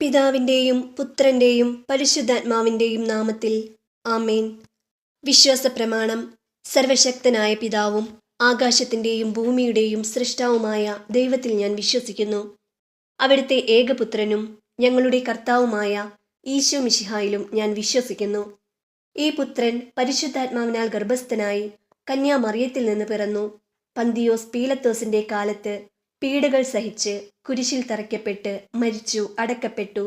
പിതാവിൻ്റെയും പുത്രൻ്റെയും പരിശുദ്ധാത്മാവിൻ്റെയും നാമത്തിൽ ആമേൻ. വിശ്വാസപ്രമാണം. സർവശക്തനായ പിതാവും ആകാശത്തിൻ്റെയും ഭൂമിയുടെയും സൃഷ്ടാവുമായ ദൈവത്തിൽ ഞാൻ വിശ്വസിക്കുന്നു. അവിടുത്തെ ഏകപുത്രനും ഞങ്ങളുടെ കർത്താവുമായ ഈശോ മിശിഹായിലും ഞാൻ വിശ്വസിക്കുന്നു. ഈ പുത്രൻ പരിശുദ്ധാത്മാവിനാൽ ഗർഭസ്ഥനായി കന്യാമറിയത്തിൽ നിന്ന് പിറന്നു. പന്തിയോസ് പീലത്തോസിന്റെ കാലത്ത് പീഡകൾ സഹിച്ച് കുരിശിൽ തറയ്ക്കപ്പെട്ട് മരിച്ചു, അടക്കപ്പെട്ടു.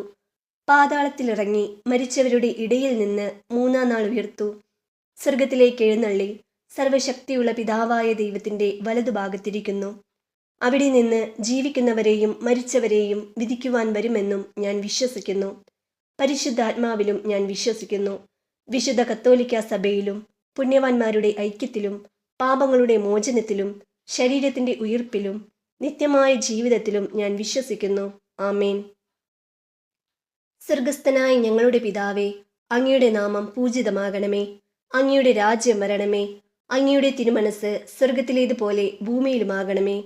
പാതാളത്തിലിറങ്ങി മരിച്ചവരുടെ ഇടയിൽ നിന്ന് മൂന്നാം നാൾ ഉയർത്തു. സ്വർഗത്തിലേക്ക് എഴുന്നള്ളി സർവശക്തിയുള്ള പിതാവായ ദൈവത്തിന്റെ വലതുഭാഗത്തിരിക്കുന്നു. അവിടെ നിന്ന് ജീവിക്കുന്നവരെയും മരിച്ചവരെയും വിധിക്കുവാൻ വരുമെന്നും ഞാൻ വിശ്വസിക്കുന്നു. പരിശുദ്ധാത്മാവിലും ഞാൻ വിശ്വസിക്കുന്നു. വിശുദ്ധ കത്തോലിക്ക സഭയിലും പുണ്യവാന്മാരുടെ ഐക്യത്തിലും പാപങ്ങളുടെ മോചനത്തിലും ശരീരത്തിന്റെ ഉയിർപ്പിലും നിത്യമായ ജീവിതത്തിലും ഞാൻ വിശ്വസിക്കുന്നു. ആമേൻ. സ്വർഗസ്ഥനായ ഞങ്ങളുടെ പിതാവേ, അങ്ങയുടെ നാമം പൂജിതമാകണമേ. അങ്ങയുടെ രാജ്യം വരണമേ. അങ്ങയുടെ തിരുമനസ് സ്വർഗത്തിലേതുപോലെ ഭൂമിയിലുമാകണമേ.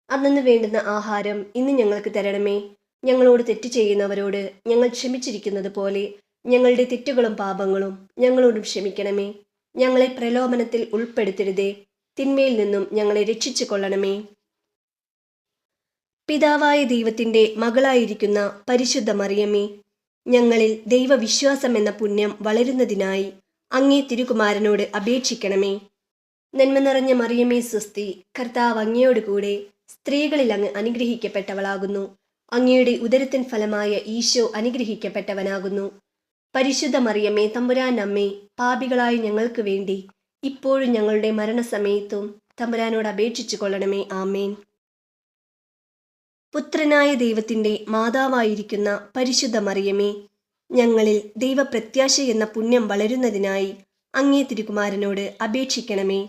അന്നു വേണ്ടുന്ന ആഹാരം ഇന്ന് ഞങ്ങൾക്ക് തരണമേ. ഞങ്ങളോട് തെറ്റ് ചെയ്യുന്നവരോട് ഞങ്ങൾ ക്ഷമിച്ചിരിക്കുന്നത് പോലെ ഞങ്ങളുടെ തെറ്റുകളും പാപങ്ങളും ഞങ്ങളോടും ക്ഷമിക്കണമേ. ഞങ്ങളെ പ്രലോഭനത്തിൽ ഉൾപ്പെടുത്തരുതേ, തിന്മയിൽ നിന്നും ഞങ്ങളെ രക്ഷിച്ചു കൊള്ളണമേ. പിതാവായ ദൈവത്തിന്റെ മകളായിരിക്കുന്ന പരിശുദ്ധ മറിയമേ, ഞങ്ങളിൽ ദൈവവിശ്വാസം എന്ന പുണ്യം വളരുന്നതിനായി അങ്ങേ തിരുകുമാരനോട് അപേക്ഷിക്കണമേ. നന്മ നിറഞ്ഞ മറിയമേ സ്വസ്തി, കർത്താവ് അങ്ങയോടുകൂടെ സ്ത്രീകളിൽ അങ്ങ് അനുഗ്രഹിക്കപ്പെട്ടവളാകുന്നു. അങ്ങയുടെ ഉദരത്തിൻ ഫലമായ ഈശോ അനുഗ്രഹിക്കപ്പെട്ടവനാകുന്നു. പരിശുദ്ധ മറിയമേ തമ്പുരാൻ അമ്മേ, പാപികളായ ഞങ്ങൾക്ക് വേണ്ടി ഇപ്പോഴും ഞങ്ങളുടെ മരണസമയത്തും തമ്പുരാനോട് അപേക്ഷിച്ചു കൊള്ളണമേ. ആമേൻ. പുത്രനായ ദൈവത്തിന്റെ മാതാവായിരിക്കുന്ന പരിശുദ്ധ മറിയമേ, ഞങ്ങളിൽ ദൈവപ്രത്യാശ എന്ന പുണ്യം വളരുന്നതിനായി അങ്ങേ തിരുകുമാരനോട് അപേക്ഷിക്കണമേ.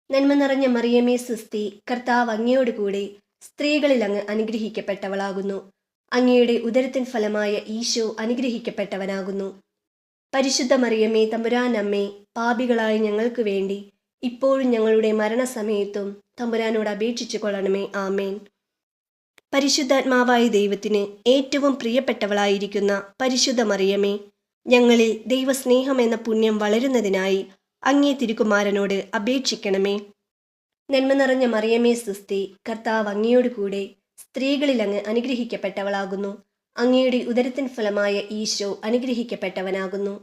നന്മ നിറഞ്ഞ മറിയമേ സ്വസ്തി, കർത്താവ് അങ്ങയോടുകൂടെ സ്ത്രീകളിൽ അങ്ങ് അനുഗ്രഹിക്കപ്പെട്ടവളാകുന്നു. അങ്ങയുടെ ഉദരത്തിൻ ഫലമായ ഈശോ അനുഗ്രഹിക്കപ്പെട്ടവനാകുന്നു. പരിശുദ്ധ മറിയമേ തമ്പുരാൻ അമ്മേ, പാപികളായ ഞങ്ങൾക്ക് വേണ്ടി ഇപ്പോഴും ഞങ്ങളുടെ മരണസമയത്തും തമ്പുരാനോട് അപേക്ഷിച്ചു കൊള്ളണമേ. ആമേൻ. പരിശുദ്ധാത്മാവായ ദൈവത്തിന് ഏറ്റവും പ്രിയപ്പെട്ടവളായിരിക്കുന്ന പരിശുദ്ധ മറിയമേ, ഞങ്ങളിൽ ദൈവസ്നേഹം എന്ന പുണ്യം വളരുന്നതിനായി അങ്ങേ തിരുകുമാരനോട് അപേക്ഷിക്കണമേ. നന്മ നിറഞ്ഞ മറിയമേ സ്വസ്തി, കർത്താവ് അങ്ങയോടുകൂടെ സ്ത്രീകളിൽ അങ്ങ് അനുഗ്രഹിക്കപ്പെട്ടവളാകുന്നു. അങ്ങയുടെ ഉദരത്തിൻ ഫലമായ ഈശോ അനുഗ്രഹിക്കപ്പെട്ടവനാകുന്നു.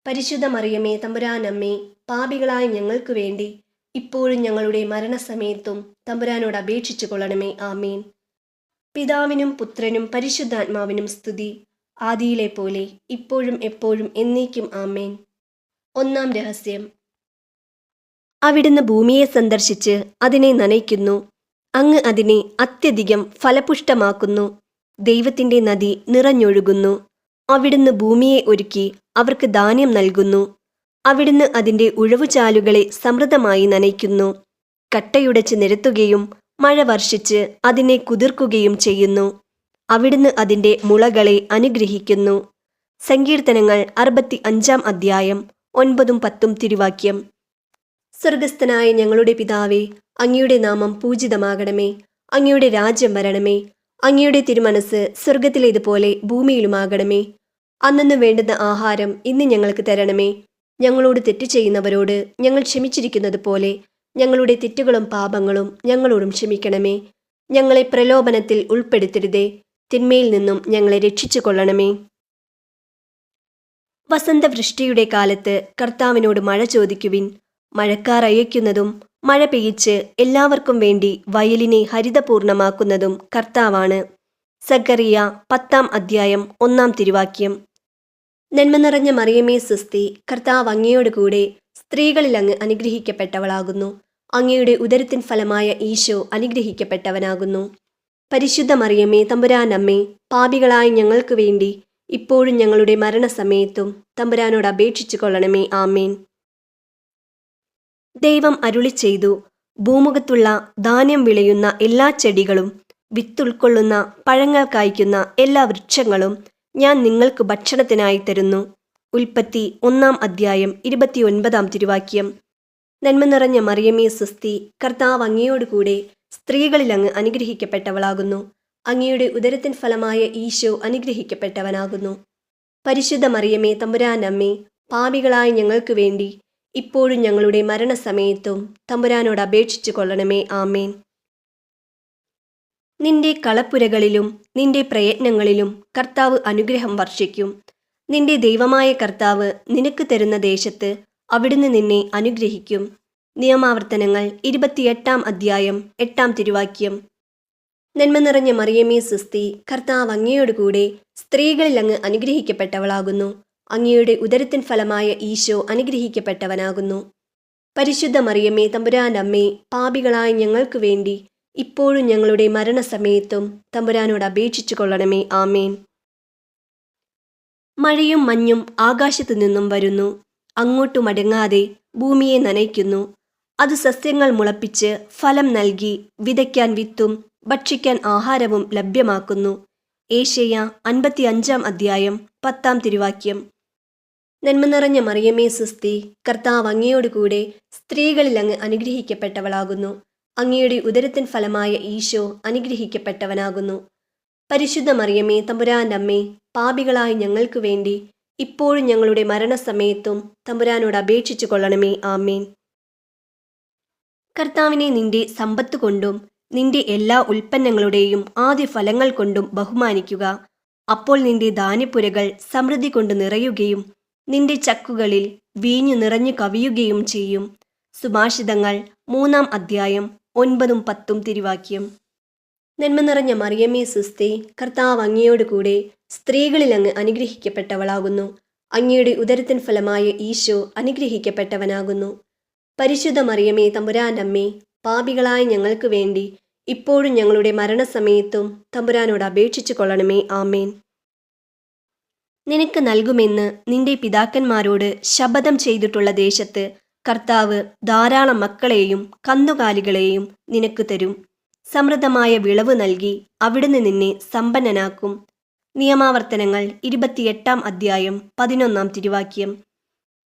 പരിശുദ്ധ മറിയമേ തമ്പുരാൻ അമ്മേ, പാപികളായ ഞങ്ങൾക്ക് വേണ്ടി ഇപ്പോഴും ഞങ്ങളുടെ മരണസമയത്തും തമ്പുരാനോട് അപേക്ഷിച്ചു കൊള്ളണമേ. ആമേൻ. പിതാവിനും പുത്രനും പരിശുദ്ധാത്മാവിനും സ്തുതി, ആദിയിലെ പോലെ ഇപ്പോഴും എപ്പോഴും എന്നേക്കും. ആമേൻ. ഒന്നാം രഹസ്യം. അവിടുന്ന് ഭൂമിയെ സന്ദർശിച്ച് അതിനെ നനയ്ക്കുന്നു. അങ്ങ് അതിനെ അത്യധികം ഫലപുഷ്ടമാക്കുന്നു. ദൈവത്തിന്റെ നദി നിറഞ്ഞൊഴുകുന്നു. അവിടുന്ന് ഭൂമിയെ ഒരുക്കി അവർക്ക് ധാന്യം നൽകുന്നു. അവിടുന്ന് അതിന്റെ ഉഴവുചാലുകളെ സമൃദ്ധമായി നനയ്ക്കുന്നു. കട്ടയുടച്ച് നിരത്തുകയും മഴ വർഷിച്ച് അതിനെ കുതിർക്കുകയും ചെയ്യുന്നു. അവിടുന്ന് അതിന്റെ മുളകളെ അനുഗ്രഹിക്കുന്നു. സങ്കീർത്തനങ്ങൾ 65 അധ്യായം 9-10 തിരുവാക്യം. സ്വർഗസ്ഥനായ ഞങ്ങളുടെ പിതാവേ, അങ്ങയുടെ നാമം പൂജിതമാകണമേ. അങ്ങയുടെ രാജ്യം വരണമേ. അങ്ങയുടെ തിരുമനസ് സ്വർഗത്തിലേതുപോലെ ഭൂമിയിലുമാകണമേ. അന്നു വേണ്ടുന്ന ആഹാരം ഇന്ന് ഞങ്ങൾക്ക് തരണമേ. ഞങ്ങളോട് തെറ്റ് ചെയ്യുന്നവരോട് ഞങ്ങൾ ക്ഷമിച്ചിരിക്കുന്നത് പോലെ ഞങ്ങളുടെ തെറ്റുകളും പാപങ്ങളും ഞങ്ങളോടും ക്ഷമിക്കണമേ. ഞങ്ങളെ പ്രലോഭനത്തിൽ ഉൾപ്പെടുത്തരുതേ, തിന്മയിൽ നിന്നും ഞങ്ങളെ രക്ഷിച്ചു കൊള്ളണമേ. വസന്തവൃഷ്ടിയുടെ കാലത്ത് കർത്താവിനോട് മഴ ചോദിക്കുവിൻ. മഴക്കാർ അയക്കുന്നതും മഴ പെയ്യിച്ച് എല്ലാവർക്കും വേണ്ടി വയലിനെ ഹരിതപൂർണമാക്കുന്നതും കർത്താവാണ്. സക്കറിയ 10 അധ്യായം 1 തിരുവാക്യം. നന്മ നിറഞ്ഞ മറിയമേ സ്വസ്തി, കർത്താവ് അങ്ങയോടുകൂടെ സ്ത്രീകളിൽ അങ്ങ് അനുഗ്രഹിക്കപ്പെട്ടവളാകുന്നു. അങ്ങയുടെ ഉദരത്തിൻ ഫലമായ ഈശോ അനുഗ്രഹിക്കപ്പെട്ടവനാകുന്നു. പരിശുദ്ധ മറിയമേ തമ്പുരാൻ അമ്മേ, പാപികളായ ഞങ്ങൾക്ക് വേണ്ടി ഇപ്പോഴും ഞങ്ങളുടെ മരണസമയത്തും തമ്പുരാനോട് അപേക്ഷിച്ചു കൊള്ളണമേ. ആമേൻ. ദൈവം അരുളി ചെയ്തു, ഭൂമുഖത്തുള്ള ധാന്യം വിളയുന്ന എല്ലാ ചെടികളും വിത്തുൾക്കൊള്ളുന്ന പഴങ്ങൾ കായ്ക്കുന്ന എല്ലാ വൃക്ഷങ്ങളും ഞാൻ നിങ്ങൾക്ക് ഭക്ഷണത്തിനായി തരുന്നു. ഉൽപ്പത്തി 1 അധ്യായം 29 തിരുവാക്യം. നന്മ നിറഞ്ഞ മറിയമേ സ്വസ്തി, കർത്താവ് അങ്ങയോടുകൂടെ സ്ത്രീകളിൽ അങ്ങ് അനുഗ്രഹിക്കപ്പെട്ടവളാകുന്നു. അങ്ങയുടെ ഉദരത്തിൻ ഫലമായ ഈശോ അനുഗ്രഹിക്കപ്പെട്ടവനാകുന്നു. പരിശുദ്ധ മറിയമേ തമ്പുരാനമ്മേ, പാപികളായ ഞങ്ങൾക്ക് വേണ്ടി ഇപ്പോഴും ഞങ്ങളുടെ മരണസമയത്തും തമ്പുരാനോട് അപേക്ഷിച്ചു കൊള്ളണമേ. ആമേൻ. നിന്റെ കളപ്പുരകളിലും നിന്റെ പ്രയത്നങ്ങളിലും കർത്താവ് അനുഗ്രഹം വർഷിക്കും. നിന്റെ ദൈവമായ കർത്താവ് നിനക്ക് തരുന്ന ദേശത്ത് അവിടുന്ന് നിന്നെ അനുഗ്രഹിക്കും. നിയമാവർത്തനങ്ങൾ 28 അധ്യായം 8 തിരുവാക്യം. നന്മ നിറഞ്ഞ മറിയമേ സുസ്തി, കർത്താവ് അങ്ങയോടുകൂടെ സ്ത്രീകളിൽ അങ്ങ് അനുഗ്രഹിക്കപ്പെട്ടവളാകുന്നു. അങ്ങയുടെ ഉദരത്തിൻ ഫലമായ ഈശോ അനുഗ്രഹിക്കപ്പെട്ടവനാകുന്നു. പരിശുദ്ധ മറിയമേ തമ്പുരാനമ്മേ, പാപികളായ ഞങ്ങൾക്ക് വേണ്ടി ഇപ്പോഴും ഞങ്ങളുടെ മരണസമയത്തും തമ്പുരാനോട് അപേക്ഷിച്ചു കൊള്ളണമേ. ആമേൻ. മഴയും മഞ്ഞും ആകാശത്തു നിന്നും വരുന്നു, അങ്ങോട്ടു മടങ്ങാതെ ഭൂമിയെ നനയ്ക്കുന്നു. അത് സസ്യങ്ങൾ മുളപ്പിച്ച് ഫലം നൽകി വിതയ്ക്കാൻ വിത്തും ഭക്ഷിക്കാൻ ആഹാരവും ലഭ്യമാക്കുന്നു. ഏശയ്യ 55 അധ്യായം 10 തിരുവാക്യം. നന്മ നിറഞ്ഞ മറിയമേ സുസ്തി, കർത്താവ് അങ്ങയോടുകൂടെ സ്ത്രീകളിൽ അങ്ങ് അനുഗ്രഹിക്കപ്പെട്ടവളാകുന്നു. അങ്ങയുടെ ഉദരത്തിൻ ഫലമായ ഈശോ അനുഗ്രഹിക്കപ്പെട്ടവനാകുന്നു. പരിശുദ്ധ മറിയമേ തമ്പുരാനമ്മേ, പാപികളായ ഞങ്ങൾക്ക് വേണ്ടി ഇപ്പോഴും ഞങ്ങളുടെ മരണസമയത്തും തമ്പുരാനോട് അപേക്ഷിച്ചു കൊള്ളണമേ. ആമേൻ. കർത്താവിനെ നിന്റെ സമ്പത്ത് കൊണ്ടും നിന്റെ എല്ലാ ഉൽപ്പന്നങ്ങളുടെയും ആദ്യ ഫലങ്ങൾ കൊണ്ടും ബഹുമാനിക്കുക. അപ്പോൾ നിന്റെ ധാന്യപ്പുരകൾ സമൃദ്ധി കൊണ്ട് നിറയുകയും നിന്റെ ചക്കുകളിൽ വീഞ്ഞു നിറഞ്ഞു കവിയുകയും ചെയ്യും. സുഭാഷിതങ്ങൾ 3 അധ്യായം 9-10 തിരുവാക്യം. നന്മ നിറഞ്ഞ മറിയമേ സുസ്തി, കർത്താവ് അങ്ങയോടുകൂടെ സ്ത്രീകളിൽ അങ്ങ് അനുഗ്രഹിക്കപ്പെട്ടവളാകുന്നു. അങ്ങയുടെ ഉദരത്തിൻ ഫലമായ ഈശോ അനുഗ്രഹിക്കപ്പെട്ടവനാകുന്നു. പരിശുദ്ധ മറിയമേ തമ്പുരാനമ്മേ, പാപികളായ ഞങ്ങൾക്ക് വേണ്ടി ഇപ്പോഴും ഞങ്ങളുടെ മരണസമയത്തും തമ്പുരാനോട് അപേക്ഷിച്ചു കൊള്ളണമേ. ആമേൻ. നിനക്ക് നൽകുമെന്ന് നിന്റെ പിതാക്കന്മാരോട് ശപഥം ചെയ്തിട്ടുള്ള ദേശത്ത് കർത്താവ് ധാരാളം മക്കളെയും കന്നുകാലികളെയും നിനക്ക് തരും. സമൃദ്ധമായ വിളവ് നൽകി അവിടുന്ന് നിന്നെ സമ്പന്നനാക്കും. നിയമാവർത്തനങ്ങൾ 28 അധ്യായം 11 തിരുവാക്യം.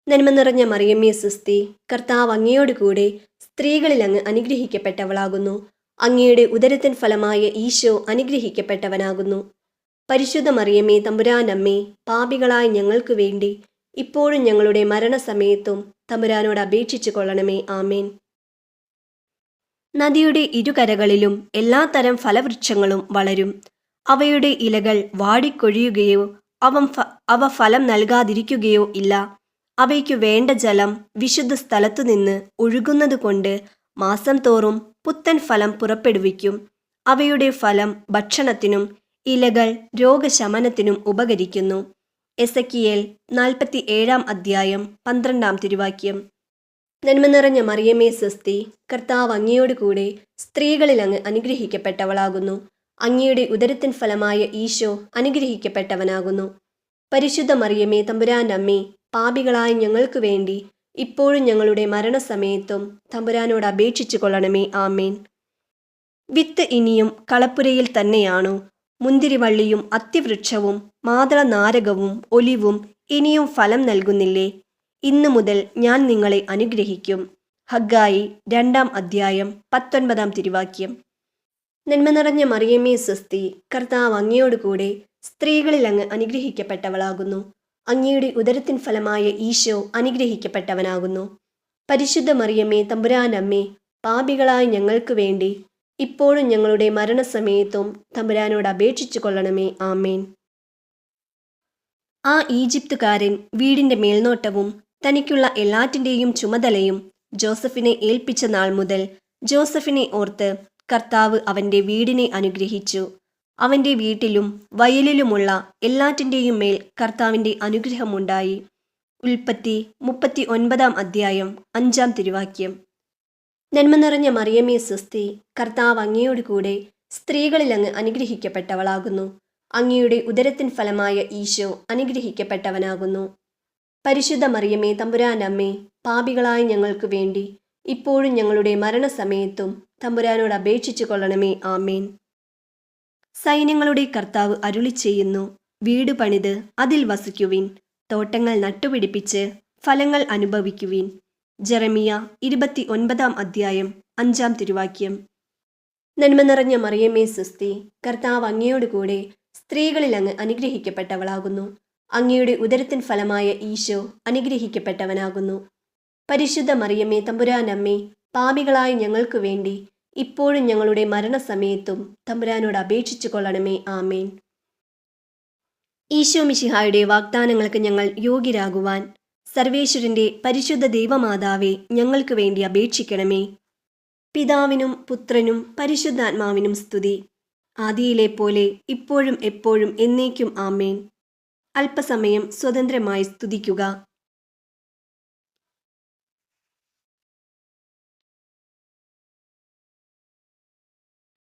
നന്മ നിറഞ്ഞ മറിയമേ സുസ്തി, കർത്താവ് അങ്ങയോടുകൂടെ സ്ത്രീകളിൽ അങ്ങ് അനുഗ്രഹിക്കപ്പെട്ടവളാകുന്നു. അങ്ങയുടെ ഉദരത്തിൻ ഫലമായ ഈശോ അനുഗ്രഹിക്കപ്പെട്ടവനാകുന്നു. പരിശുദ്ധ മറിയമേ തമ്പുരാനമ്മേ, പാപികളായ ഞങ്ങൾക്ക് വേണ്ടി ഇപ്പോഴും ഞങ്ങളുടെ മരണസമയത്തും തമ്പുരാനോട് അപേക്ഷിച്ചു കൊള്ളണമേ. ആമേൻ. നദിയുടെ ഇരുകരകളിലും എല്ലാത്തരം ഫലവൃക്ഷങ്ങളും വളരും. അവയുടെ ഇലകൾ വാടിക്കൊഴിയുകയോ അവ ഫലം നൽകാതിരിക്കുകയോ ഇല്ല. അവയ്ക്കു വേണ്ട ജലം വിശുദ്ധ സ്ഥലത്തുനിന്ന് ഒഴുകുന്നതുകൊണ്ട് മാസം തോറും പുത്തൻ ഫലം പുറപ്പെടുവിക്കും. അവയുടെ ഫലം ഭക്ഷണത്തിനും ഇലകൾ രോഗശമനത്തിനും ഉപകരിക്കുന്നു. എസെക്കിയേൽ 47 അധ്യായം 12 തിരുവാക്യം. നന്മ നിറഞ്ഞ മറിയമേ സ്വസ്തി, കർത്താവ് അങ്ങയോടുകൂടെ സ്ത്രീകളിൽ അങ്ങ് അനുഗ്രഹിക്കപ്പെട്ടവളാകുന്നു. അങ്ങയുടെ ഉദരത്തിൻ ഫലമായ ഈശോ അനുഗ്രഹിക്കപ്പെട്ടവനാകുന്നു. പരിശുദ്ധ മറിയമേ തമ്പുരാനമ്മേ, പാപികളായ ഞങ്ങൾക്ക് വേണ്ടി ഇപ്പോഴും ഞങ്ങളുടെ മരണസമയത്തും തമ്പുരാനോട് അപേക്ഷിച്ചു കൊള്ളണമേ. ആമേൻ. വിത്ത് ഇനിയും കളപ്പുരയിൽ തന്നെയാണോ? മുന്തിരിവള്ളിയും അത്തിവൃക്ഷവും മാതള നാരകവും ഒലിവും ഇനിയും ഫലം നൽകുന്നില്ലേ? ഇന്നു മുതൽ ഞാൻ നിങ്ങളെ അനുഗ്രഹിക്കും. ഹഗ്ഗായി 2 അധ്യായം 19 തിരുവാക്യം. നന്മ നിറഞ്ഞ മറിയമേ സ്വസ്തി, കർത്താവ് അങ്ങയോടുകൂടെ സ്ത്രീകളിൽ അങ്ങ് അനുഗ്രഹിക്കപ്പെട്ടവളാകുന്നു. അങ്ങയുടെ ഉദരത്തിൻ ഫലമായ ഈശോ അനുഗ്രഹിക്കപ്പെട്ടവനാകുന്നു. പരിശുദ്ധ മറിയമേ തമ്പുരാനമ്മേ, പാപികളായ ഞങ്ങൾക്ക് വേണ്ടി ഇപ്പോഴും ഞങ്ങളുടെ മരണസമയത്തും തമ്പുരാനോട് അപേക്ഷിച്ചു കൊള്ളണമേ. ആമേൻ. ആ ഈജിപ്തുകാരൻ വീടിന്റെ മേൽനോട്ടവും തനിക്കുള്ള എല്ലാറ്റിൻ്റെയും ചുമതലയും ജോസഫിനെ ഏൽപ്പിച്ച നാൾ മുതൽ ജോസഫിനെ ഓർത്ത് കർത്താവ് അവൻ്റെ വീടിനെ അനുഗ്രഹിച്ചു. അവൻ്റെ വീട്ടിലും വയലിലുമുള്ള എല്ലാറ്റിൻ്റെയും മേൽ കർത്താവിൻ്റെ അനുഗ്രഹമുണ്ടായി. ഉൽപ്പത്തി 39 അധ്യായം 5 തിരുവാക്യം. നന്മ നിറഞ്ഞ മറിയമേ സ്വസ്തി, കർത്താവ് അങ്ങയോടുകൂടെ സ്ത്രീകളിൽ അങ്ങ് അനുഗ്രഹിക്കപ്പെട്ടവളാകുന്നു. അങ്ങയുടെ ഉദരത്തിൻ ഫലമായ ഈശോ അനുഗ്രഹിക്കപ്പെട്ടവനാകുന്നു. പരിശുദ്ധ മറിയമേ തമ്പുരാനമ്മേ, പാപികളായ ഞങ്ങൾക്ക് വേണ്ടി ഇപ്പോഴും ഞങ്ങളുടെ മരണസമയത്തും തമ്പുരാനോട് അപേക്ഷിച്ചു കൊള്ളണമേ. ആമേൻ. സൈന്യങ്ങളുടെ കർത്താവ് അരുളിച്ചെയ്യുന്നു, വീട് പണിത് അതിൽ വസിക്കുവിൻ, തോട്ടങ്ങൾ നട്ടുപിടിപ്പിച്ച് ഫലങ്ങൾ അനുഭവിക്കുവിൻ. ജെറമിയ 29 അധ്യായം 5 തിരുവാക്യം. നന്മ നിറഞ്ഞ മറിയമ്മേ സുസ്തി, കർത്താവ് അങ്ങയോട് കൂടെ സ്ത്രീകളിൽ അങ്ങ് അനുഗ്രഹിക്കപ്പെട്ടവളാകുന്നു. അങ്ങയുടെ ഉദരത്തിൻ ഫലമായ ഈശോ അനുഗ്രഹിക്കപ്പെട്ടവനാകുന്നു. പരിശുദ്ധ മറിയമ്മേ തമ്പുരാനമ്മേ, പാപികളായ ഞങ്ങൾക്ക് വേണ്ടി ഇപ്പോഴും ഞങ്ങളുടെ മരണസമയത്തും തമ്പുരാനോട് അപേക്ഷിച്ചു കൊള്ളണമേ. ആമേൻ. ഈശോ മിശിഹായുടെ വാഗ്ദാനങ്ങൾക്ക് ഞങ്ങൾ യോഗ്യരാകുവാൻ സർവേശ്വരന്റെ പരിശുദ്ധ ദൈവമാതാവേ, ഞങ്ങൾക്ക് വേണ്ടി അപേക്ഷിക്കണമേ. പിതാവിനും പുത്രനും പരിശുദ്ധാത്മാവിനും സ്തുതി, ആദിയിലെ പോലെ ഇപ്പോഴും എപ്പോഴും എന്നേക്കും. ആമേൻ. അല്പസമയം സ്വതന്ത്രമായി സ്തുതിക്കുക.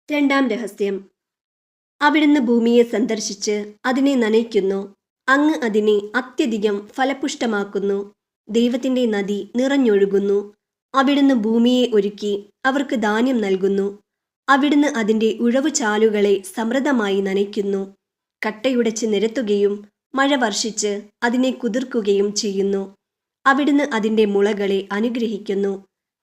രണ്ടാം രഹസ്യം. അവിടുന്ന് ഭൂമിയെ സന്ദർശിച്ച് അതിനെ നനയ്ക്കുന്നു. അങ്ങ് അതിനെ അത്യധികം ഫലപുഷ്ടമാക്കുന്നു. ദൈവത്തിൻ്റെ നദി നിറഞ്ഞൊഴുകുന്നു. അവിടുന്ന് ഭൂമിയെ ഒരുക്കി അവർക്ക് ധാന്യം നൽകുന്നു. അവിടുന്ന് അതിൻ്റെ ഉഴവുചാലുകളെ സമൃദ്ധമായി നനയ്ക്കുന്നു. കട്ടയുടച്ച് നിരത്തുകയും മഴ വർഷിച്ച് അതിനെ കുതിർക്കുകയും ചെയ്യുന്നു. അവിടുന്ന് അതിൻ്റെ മുളകളെ അനുഗ്രഹിക്കുന്നു.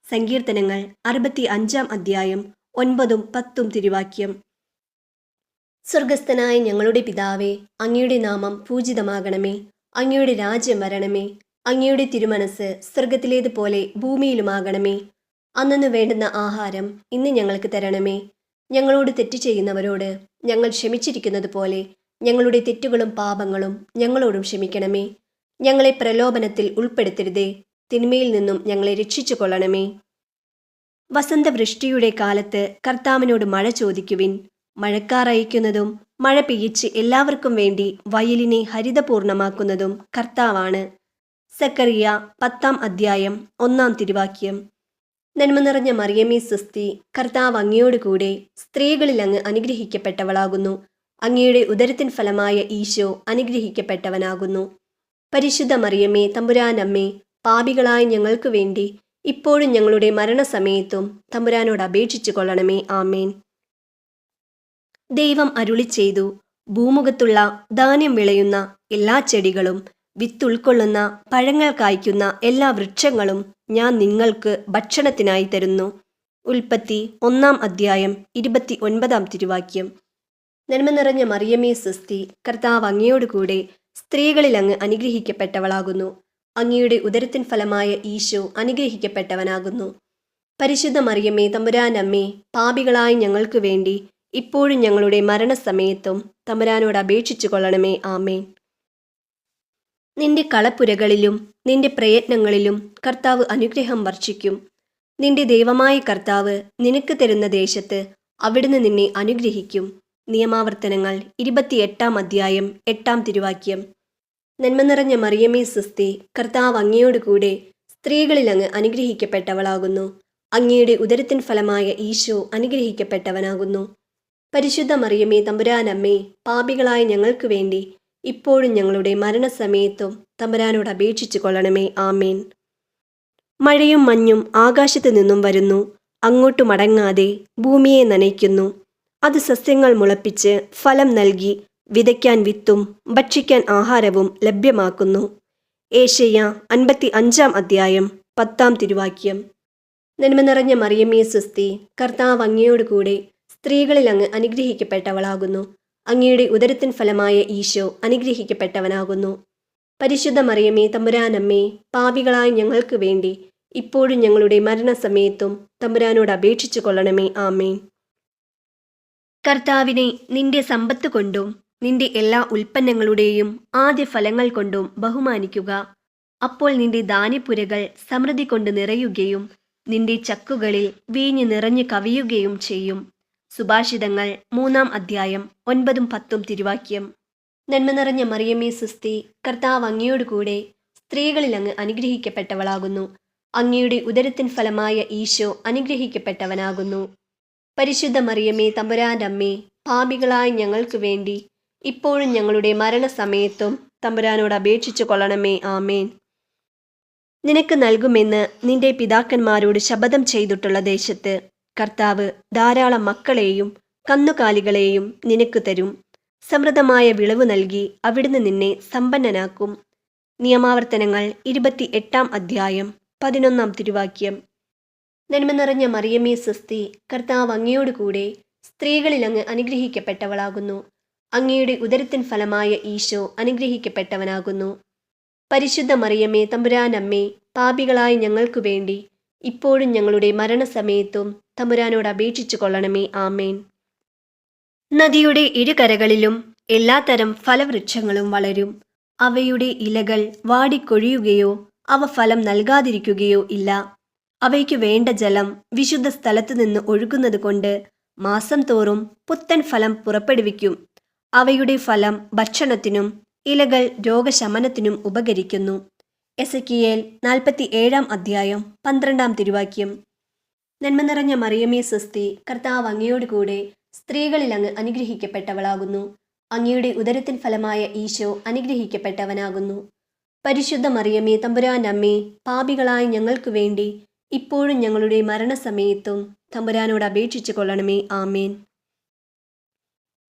സങ്കീർത്തനങ്ങൾ 65 അധ്യായം 9-10 തിരുവാക്യം. സ്വർഗസ്ഥനായ ഞങ്ങളുടെ പിതാവേ, അങ്ങയുടെ നാമം പൂജിതമാകണമേ. അങ്ങയുടെ രാജ്യം വരണമേ. അങ്ങയുടെ തിരുമനസ് സ്വർഗത്തിലേതുപോലെ ഭൂമിയിലുമാകണമേ. അന്നന്ന് വേണ്ടുന്ന ആഹാരം ഇന്ന് ഞങ്ങൾക്ക് തരണമേ. ഞങ്ങളോട് തെറ്റ് ചെയ്യുന്നവരോട് ഞങ്ങൾ ക്ഷമിച്ചിരിക്കുന്നത് പോലെ ഞങ്ങളുടെ തെറ്റുകളും പാപങ്ങളും ഞങ്ങളോടും ക്ഷമിക്കണമേ. ഞങ്ങളെ പ്രലോഭനത്തിൽ ഉൾപ്പെടുത്തരുതേ, തിന്മയിൽ നിന്നും ഞങ്ങളെ രക്ഷിച്ചു കൊള്ളണമേ. വസന്തവൃഷ്ടിയുടെ കാലത്ത് കർത്താവിനോട് മഴ ചോദിക്കുവിൻ. മഴക്കാർ അയക്കുന്നതും മഴ പെയ്യിച്ച് എല്ലാവർക്കും വേണ്ടി വയലിനെ ഹരിതപൂർണമാക്കുന്നതും കർത്താവാണ്. സക്കറിയ 10 അധ്യായം 1 തിരുവാക്യം. നന്മ നിറഞ്ഞ മറിയമ്മേ സുസ്തി, കർത്താവ് അങ്ങയോട് കൂടെ സ്ത്രീകളിൽ അങ്ങ് അനുഗ്രഹിക്കപ്പെട്ടവളാകുന്നു. അങ്ങയുടെ ഉദരത്തിൻ ഫലമായ ഈശോ അനുഗ്രഹിക്കപ്പെട്ടവനാകുന്നു. പരിശുദ്ധ മറിയമ്മേ തമ്പുരാനമ്മേ, പാപികളായ ഞങ്ങൾക്ക് വേണ്ടി ഇപ്പോഴും ഞങ്ങളുടെ മരണസമയത്തും തമ്പുരാനോട് അപേക്ഷിച്ചു കൊള്ളണമേ. ആമേൻ. ദൈവം അരുളി ചെയ്തു, ഭൂമുഖത്തുള്ള ധാന്യം വിളയുന്ന എല്ലാ ചെടികളും വിത്തുൾക്കൊള്ളുന്ന പഴങ്ങൾ കായ്ക്കുന്ന എല്ലാ വൃക്ഷങ്ങളും ഞാൻ നിങ്ങൾക്ക് ഭക്ഷണത്തിനായി തരുന്നു. ഉൽപ്പത്തി 1 അധ്യായം 29 തിരുവാക്യം. നന്മ നിറഞ്ഞ മറിയമ്മേ സുസ്തി, കർത്താവ് അങ്ങയോട് കൂടെ സ്ത്രീകളിൽ അങ്ങ് അനുഗ്രഹിക്കപ്പെട്ടവളാകുന്നു. അങ്ങയുടെ ഉദരത്തിൻ ഫലമായ ഈശോ അനുഗ്രഹിക്കപ്പെട്ടവനാകുന്നു. പരിശുദ്ധ മറിയമ്മേ തമ്പുരാനമ്മേ, പാപികളായ ഞങ്ങൾക്ക് വേണ്ടി ഇപ്പോഴും ഞങ്ങളുടെ മരണസമയത്തും തമ്പുരാനോട് അപേക്ഷിച്ചു കൊള്ളണമേ. ആമേൻ. നിന്റെ കളപ്പുരകളിലും നിന്റെ പ്രയത്നങ്ങളിലും കർത്താവ് അനുഗ്രഹം വർഷിക്കും. നിന്റെ ദൈവമായ കർത്താവ് നിനക്ക് തരുന്ന ദേശത്ത് അവിടുന്ന് നിന്നെ അനുഗ്രഹിക്കും. നിയമാവർത്തനങ്ങൾ 28 അധ്യായം 8 തിരുവാക്യം. നന്മ നിറഞ്ഞ മറിയമ്മേ സുസ്തി, കർത്താവ് അങ്ങയോട് കൂടെ സ്ത്രീകളിൽ അങ്ങ് അനുഗ്രഹിക്കപ്പെട്ടവളാകുന്നു. അങ്ങയുടെ ഉദരത്തിൻ ഫലമായ ഈശോ അനുഗ്രഹിക്കപ്പെട്ടവനാകുന്നു. പരിശുദ്ധ മറിയമ്മേ തമ്പുരാനമ്മേ, പാപികളായ ഞങ്ങൾക്ക് വേണ്ടി ഇപ്പോഴും ഞങ്ങളുടെ മരണസമയത്തും തമ്പുരാനോട് അപേക്ഷിച്ചു കൊള്ളണമേ. ആമേൻ. മഴയും മഞ്ഞും ആകാശത്തു നിന്നും വരുന്നു. അങ്ങോട്ട് മടങ്ങാതെ ഭൂമിയെ നനയ്ക്കുന്നു. അത് സസ്യങ്ങൾ മുളപ്പിച്ച് ഫലം നൽകി വിതയ്ക്കാൻ വിത്തും ഭക്ഷിക്കാൻ ആഹാരവും ലഭ്യമാക്കുന്നു. ഏശയ്യ 55 അധ്യായം 10 തിരുവാക്യം. നന്മ നിറഞ്ഞ മറിയമ്മേ സുസ്തി, കർത്താവ് അങ്ങയോട് കൂടെ സ്ത്രീകളിൽ അങ്ങ് അനുഗ്രഹിക്കപ്പെട്ടവളാകുന്നു. അങ്ങയുടെ ഉദരത്തിൻ ഫലമായ ഈശോ അനുഗ്രഹിക്കപ്പെട്ടവനാകുന്നു. പരിശുദ്ധ മറിയമ്മേ തമ്പുരാനമ്മേ, പാപികളായ ഞങ്ങൾക്ക് വേണ്ടി ഇപ്പോഴും ഞങ്ങളുടെ മരണസമയത്തും തമ്പുരാനോട് അപേക്ഷിച്ചു കൊള്ളണമേ. ആമേൻ. കർത്താവിനെ നിന്റെ സമ്പത്ത് കൊണ്ടും നിന്റെ എല്ലാ ഉൽപ്പന്നങ്ങളുടെയും ആദ്യ ഫലങ്ങൾ കൊണ്ടും ബഹുമാനിക്കുക. അപ്പോൾ നിന്റെ ധാന്യപ്പുരകൾ സമൃദ്ധി കൊണ്ട് നിറയുകയും നിന്റെ ചക്കുകളിൽ വീഞ്ഞ് നിറഞ്ഞു കവിയുകയും ചെയ്യും. സുഭാഷിതങ്ങൾ 3 അധ്യായം 9-10 തിരുവാക്യം. നന്മ നിറഞ്ഞ മറിയമ്മേ സുസ്തി, കർത്താവ് അങ്ങയോട് കൂടെ സ്ത്രീകളിൽ അങ്ങ് അനുഗ്രഹിക്കപ്പെട്ടവളാകുന്നു. അങ്ങയുടെ ഉദരത്തിൻ ഫലമായ ഈശോ അനുഗ്രഹിക്കപ്പെട്ടവനാകുന്നു. പരിശുദ്ധ മറിയമ്മേ തമ്പുരാനമ്മേ, പാപികളായ ഞങ്ങൾക്ക് വേണ്ടി ഇപ്പോഴും ഞങ്ങളുടെ മരണസമയത്തും തമ്പുരാനോട് അപേക്ഷിച്ചു കൊള്ളണമേ. ആമേൻ. നിനക്ക് നൽകുമെന്ന് നിന്റെ പിതാക്കന്മാരോട് ശപഥം ചെയ്തിട്ടുള്ള ദേശത്ത് കർത്താവ് ധാരാളം മക്കളെയും കന്നുകാലികളെയും നിനക്ക് തരും. സമൃദ്ധമായ വിളവ് നൽകി അവിടുന്ന് നിന്നെ സമ്പന്നനാക്കും. നിയമാവർത്തനങ്ങൾ 28 അധ്യായം 11 തിരുവാക്യം. നന്മ നിറഞ്ഞ മറിയമേ സ്വസ്തി, കർത്താവ് അങ്ങയോട് കൂടെ സ്ത്രീകളിൽ അങ്ങ് അനുഗ്രഹിക്കപ്പെട്ടവളാകുന്നു. അങ്ങയുടെ ഉദരത്തിൻ ഫലമായ ഈശോ അനുഗ്രഹിക്കപ്പെട്ടവനാകുന്നു. പരിശുദ്ധ മറിയമേ തമ്പുരാനമ്മേ, പാപികളായ ഞങ്ങൾക്കു വേണ്ടി ഇപ്പോഴും ഞങ്ങളുടെ മരണസമയത്തും തമ്പുരാനോട് അപേക്ഷിച്ചു കൊള്ളണമേ. ആമേൻ. നദിയുടെ ഇരുകരകളിലും എല്ലാത്തരം ഫലവൃക്ഷങ്ങളും വളരും. അവയുടെ ഇലകൾ വാടിക്കൊഴിയുകയോ അവ ഫലം നൽകാതിരിക്കുകയോ ഇല്ല. അവയ്ക്കു വേണ്ട ജലം വിശുദ്ധ സ്ഥലത്തു നിന്ന് ഒഴുകുന്നത് കൊണ്ട് മാസം തോറും പുത്തൻ ഫലം പുറപ്പെടുവിക്കും. അവയുടെ ഫലം ഭക്ഷണത്തിനും ഇലകൾ രോഗശമനത്തിനും ഉപകരിക്കുന്നു. എസെക്കിയേൽ 47 12 തിരുവാക്യം. നന്മ നിറഞ്ഞ മറിയമേ സ്വസ്തി, കർത്താവ് അങ്ങയോട് കൂടെ സ്ത്രീകളിൽ അങ്ങ് അനുഗ്രഹിക്കപ്പെട്ടവളാകുന്നു. അങ്ങയുടെ ഉദരത്തിൻ ഫലമായ ഈശോ അനുഗ്രഹിക്കപ്പെട്ടവനാകുന്നു. പരിശുദ്ധ മറിയമേ തമ്പുരാനമ്മേ, പാപികളായ ഞങ്ങൾക്കു വേണ്ടി ഇപ്പോഴും ഞങ്ങളുടെ മരണസമയത്തും തമ്പുരാനോട് അപേക്ഷിച്ചു കൊള്ളണമേ. ആമേൻ.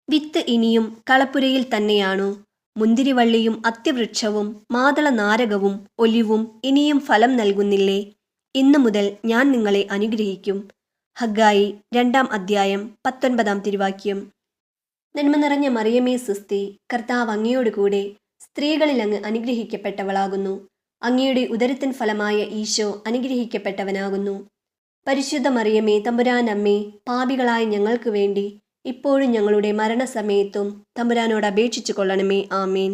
വിത്ത് ഇനിയും കളപ്പുരയിൽ തന്നെയാണോ? മുന്തിരിവള്ളിയും അത്തിവൃക്ഷവും മാതള നാരകവും ഒലിവും ഇനിയും ഫലം നൽകുന്നില്ലേ? ഇന്നു മുതൽ ഞാൻ നിങ്ങളെ അനുഗ്രഹിക്കും. ഹഗ്ഗായി 2 19 തിരുവാക്യം. നന്മ നിറഞ്ഞ മറിയമേ സ്വസ്തി, കർത്താവ് അങ്ങയോട് കൂടെ സ്ത്രീകളിൽ അങ്ങ് അനുഗ്രഹിക്കപ്പെട്ടവളാകുന്നു. അങ്ങയുടെ ഉദരത്തിൻ ഫലമായ ഈശോ അനുഗ്രഹിക്കപ്പെട്ടവനാകുന്നു. പരിശുദ്ധ മറിയമേ തമ്പുരാനമ്മേ, പാപികളായ ഞങ്ങൾക്ക് വേണ്ടി ഇപ്പോഴും ഞങ്ങളുടെ മരണസമയത്തും തമ്പുരാനോട് അപേക്ഷിച്ചു കൊള്ളണമേ. ആമേൻ.